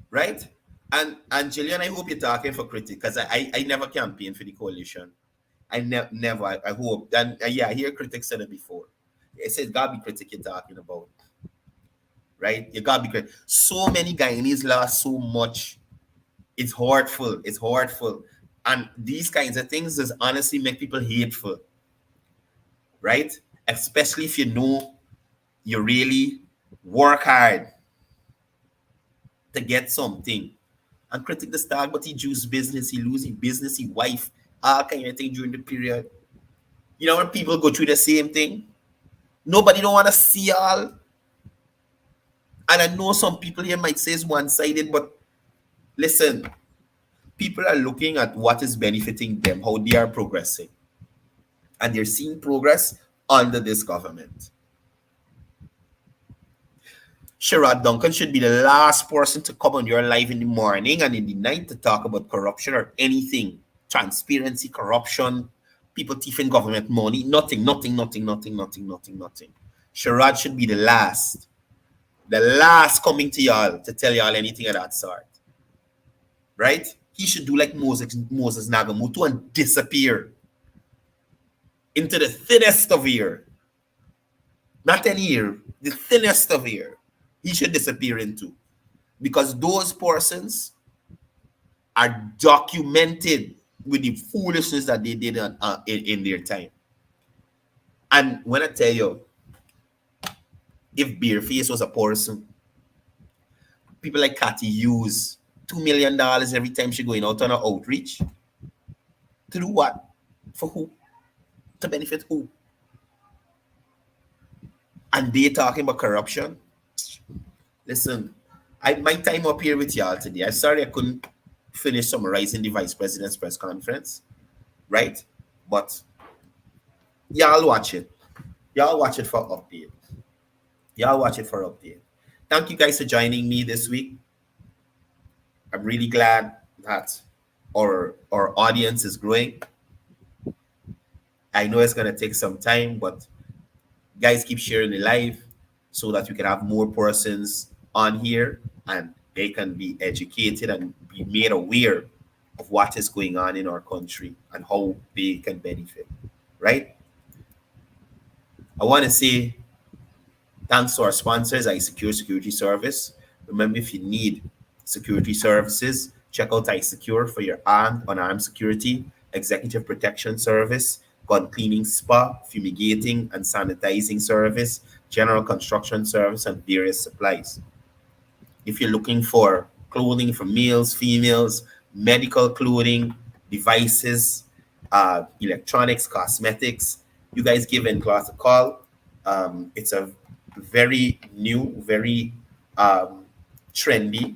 Right? And Jillian, I hope you're talking for Critic, because I never campaigned for the coalition. I never. I hope. And yeah, I hear Critic said it before. It says gotta be Critic you're talking about. Right? You gotta be Critic. So many Guyanese lost so much. It's hurtful. It's hurtful. And these kinds of things just honestly make people hateful. Right? Especially if you know you really work hard to get something. And Critic the start, but he juice business, he lose his business, his wife, all kind of thing during the period. You know, when people go through the same thing, nobody don't want to see all. And I know some people here might say it's one-sided, but listen, people are looking at what is benefiting them, how they are progressing. And they're seeing progress under this government. Sherrod Duncan should be the last person to come on your live in the morning and in the night to talk about corruption or anything. Transparency, corruption, people thieving government money, nothing. Sherrod should be the last coming to y'all to tell y'all anything of that sort. Right? He should do like Moses Nagamutu and disappear into the thinnest of air. Not any air, the thinnest of air. He should disappear into, because those persons are documented with the foolishness that they did in their time. And when I tell you, if Bearface was a person, people like Cathy use $2 million every time she going out on her outreach. To do what? For who? To benefit who? And they talking about corruption. Listen, my time up here with y'all today. I'm sorry I couldn't finish summarizing the Vice President's press conference, right? But y'all watch it. Y'all watch it for update. Thank you guys for joining me this week. I'm really glad that our audience is growing. I know it's going to take some time, but guys, keep sharing the live so that we can have more persons on here and they can be educated and be made aware of what is going on in our country and how they can benefit, right? I want to say thanks to our sponsors, iSecure Security Service. Remember, if you need security services, check out iSecure for your armed, unarmed security, executive protection service, gun cleaning, spa, fumigating and sanitizing service, general construction service, and various supplies. If you're looking for clothing for males, females, medical clothing, devices, electronics, cosmetics, you guys give N-Class a call. It's a very new, very trendy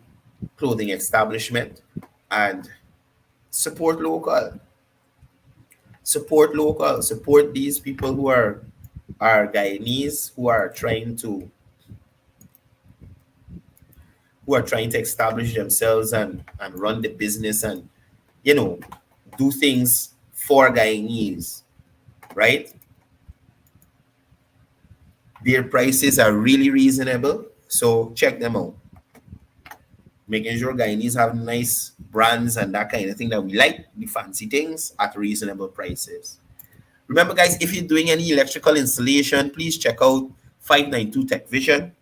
clothing establishment, and support local. Support these people who are Guyanese, who are trying to establish themselves and run the business and, you know, do things for Guyanese, right? Their prices are really reasonable, so check them out. Making sure Guyanese have nice brands and that kind of thing that we like, the fancy things at reasonable prices. Remember, guys, if you're doing any electrical installation, please check out 592 Tech Vision.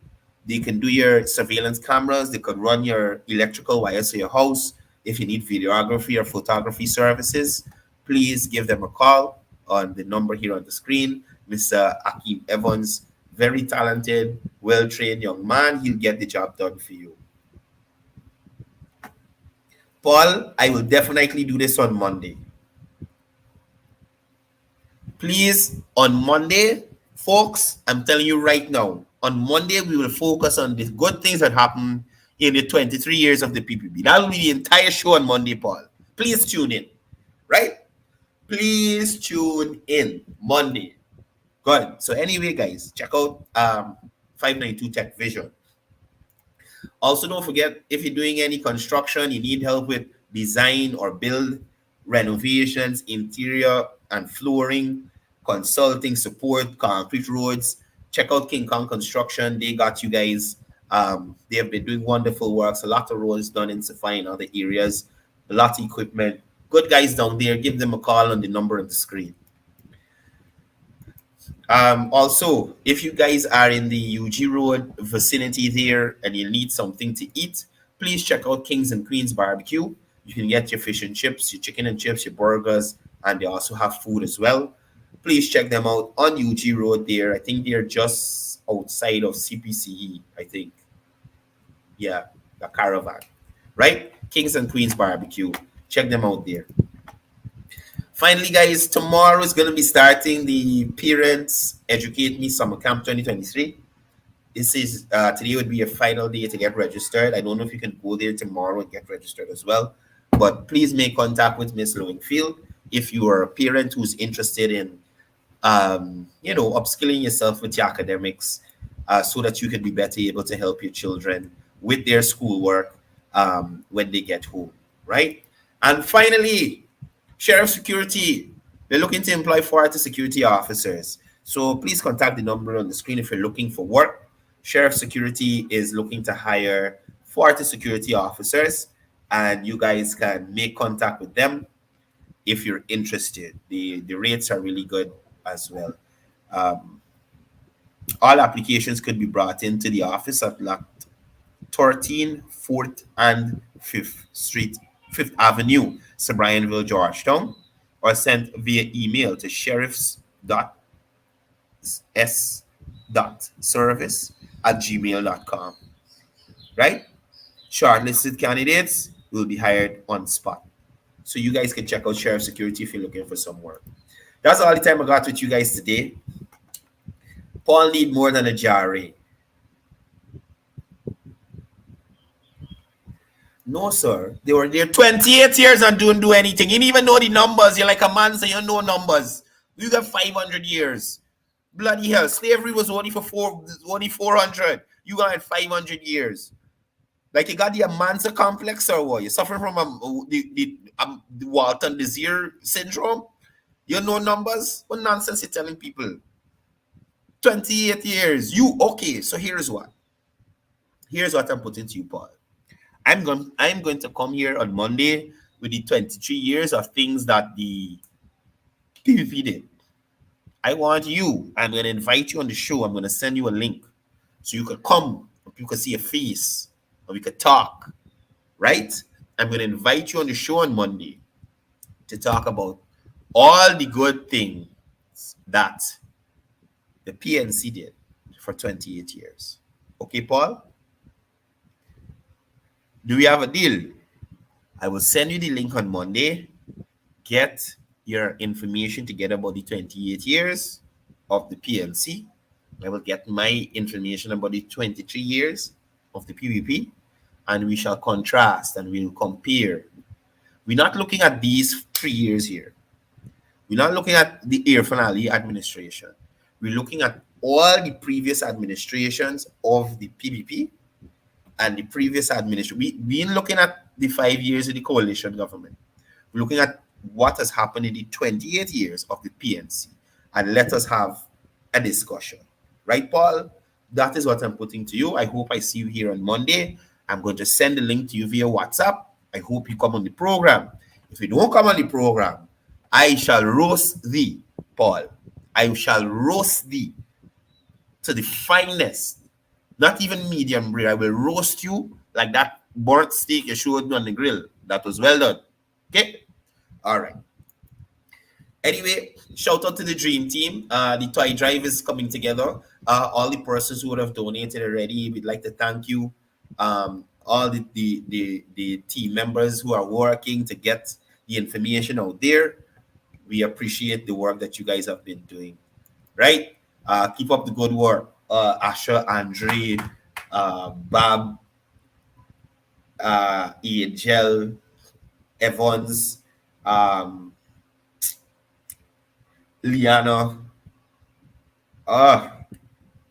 They can do your surveillance cameras. They could run your electrical wires to your house. If you need videography or photography services, please give them a call on the number here on the screen. Mr. Akeem Evans, very talented, well-trained young man. He'll get the job done for you. Paul, I will definitely do this on Monday. Please, on Monday, folks, I'm telling you right now, on Monday, we will focus on the good things that happened in the 23 years of the PPP. That will be the entire show on Monday, Paul. Please tune in, right? Please tune in Monday. Good. So anyway, guys, check out 592 Tech Vision. Also, don't forget, if you're doing any construction, you need help with design or build, renovations, interior and flooring, consulting support, concrete roads, check out King Kong Construction. They got you guys. They have been doing wonderful works. A lot of roads done in Safari and other areas. A lot of equipment. Good guys down there. Give them a call on the number on the screen. Also, if you guys are in the UG Road vicinity there and you need something to eat, please check out Kings and Queens Barbecue. You can get your fish and chips, your chicken and chips, your burgers, and they also have food as well. Please check them out on UG Road there. I think they're just outside of CPCE, I think. Yeah, the caravan, right? Kings and Queens Barbecue. Check them out there. Finally, guys, tomorrow is going to be starting the Parents Educate Me Summer Camp 2023. This is today would be a final day to get registered. I don't know if you can go there tomorrow and get registered as well, but please make contact with Miss Lowingfield if you are a parent who's interested in, upskilling yourself with your academics, so that you can be better able to help your children with their schoolwork when they get home, right? And finally, Sheriff Security, they're looking to employ 40 security officers. So please contact the number on the screen if you're looking for work. Sheriff Security is looking to hire 40 security officers, and you guys can make contact with them if you're interested. The rates are really good as well. Um, all applications could be brought into the office at Lot 13, 4th, and 5th Street, 5th Avenue, Sobrianville, Georgetown, or sent via email to sheriffs.s.service@gmail.com. Right? Shortlisted candidates will be hired on spot. So you guys can check out Sheriff Security if you're looking for some work. That's all the time I got with you guys today. Paul need more than a JRA. No, sir. They were there 28 years and don't do anything. You didn't even know the numbers. You're like a man, so you know numbers. You got 500 years. Bloody hell. Slavery was only for only 400. You got 500 years. Like you got the Amansa complex or what? You're suffering from the Walton Desir syndrome? You know numbers? What nonsense you're telling people? 28 years. You okay? So here's what. Here's what I'm putting to you, Paul. I'm going to come here on Monday with the 23 years of things that the PVP did. I want you. I'm going to invite you on the show. I'm going to send you a link so you could come, you could see a face, or we could talk. Right? I'm going to invite you on the show on Monday to talk about all the good things that the PNC did for 28 years. Okay, Paul? Do we have a deal? I will send you the link on Monday. Get your information together about the 28 years of the PNC. I will get my information about the 23 years of the PVP, and we shall contrast and we'll compare. We're not looking at these 3 years here. We're not looking at the Irfan Ali administration. We're looking at all the previous administrations of the PVP and the previous administration. We've been looking at the 5 years of the coalition government. We're looking at what has happened in the 28 years of the PNC, and let us have a discussion. Right, Paul? That is what I'm putting to you. I hope I see you here on Monday. I'm going to send the link to you via WhatsApp. I hope you come on the program. If you don't come on the program, I shall roast thee, Paul. I shall roast thee to the finest. Not even medium rare. I will roast you like that burnt steak you showed me on the grill. That was well done. Okay? All right. Anyway, shout out to the dream team. The toy drive is coming together. All the persons who would have donated already, we'd like to thank you. All the team members who are working to get the information out there. We appreciate the work that you guys have been doing. Right? Keep up the good work. Asha, Andre, Bob, Angel, Evans, Liana, Ah,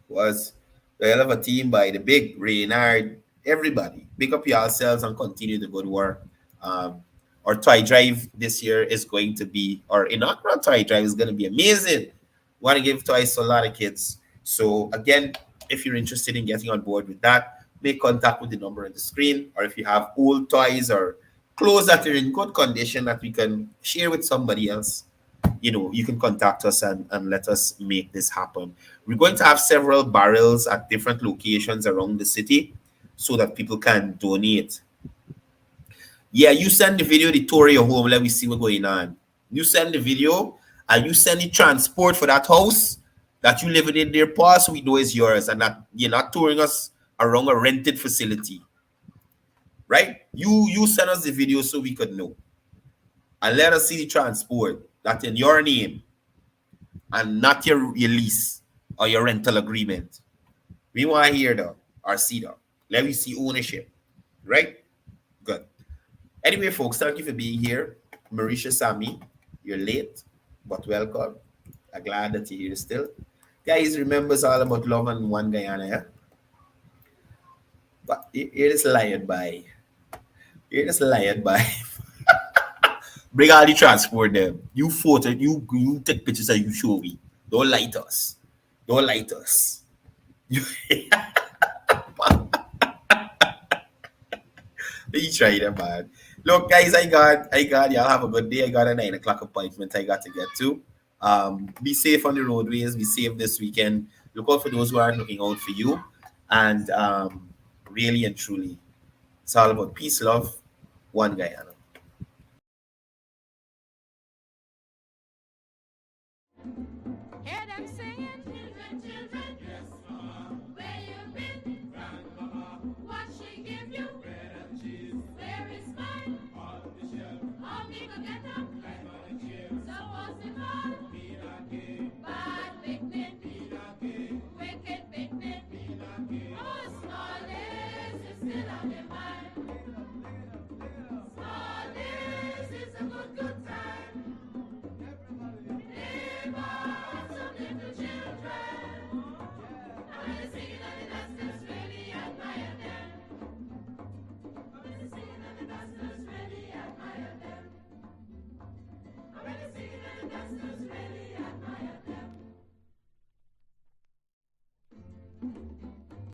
was the hell of a team by the big Reynard. Everybody, pick up yourselves and continue the good work. Um, our toy drive this year is going to be, our inaugural toy drive is going to be amazing. Want to give toys to a lot of kids. So again, if you're interested in getting on board with that, make contact with the number on the screen, or if you have old toys or clothes that are in good condition that we can share with somebody else, you can contact us and let us make this happen. We're going to have several barrels at different locations around the city so that people can donate. Yeah, you send the video, the tour of your home, let me see what's going on. You send the video and you send the transport for that house that you living in there, pass, we know is yours, and that you're not touring us around a rented facility. Right? You send us the video so we could know. And let us see the transport that's in your name and not your lease or your rental agreement. We want to hear that or see that. Let me see ownership. Right? Good. Anyway, folks, thank you for being here. Marisha Sami, you're late, but welcome. I'm glad that you're here still. Guys, remember it's all about love and one Guyana, yeah? But here is lion by. Here is lion by. Bring all the transport them. You photo, you take pictures and you show me. Don't lie to us. Don't lie to us. You, you try them, man. Look, guys, I got y'all have a good day. I got a 9 o'clock appointment I got to get to. Be safe on the roadways, be safe this weekend. Look out for those who aren't looking out for you. And really and truly, it's all about peace, love, one Guyana. Hear them singing, children, children. Yes, ma'am. Where you been? Grandma. What she give you? Bread and cheese. Where is mine? On the shelf. How me go get them? Climb on the chair. So what's it called? Pinake. Bad picnic. Pinake. Wicked picnic. Pinake. Oh, small days is still on your mind. Small days is a good, good time. Live on some little children. I'm gonna sing it and the dusters really admire them. I'm gonna sing it and the dusters really admire them. I'm gonna sing it and the dusters really admire them.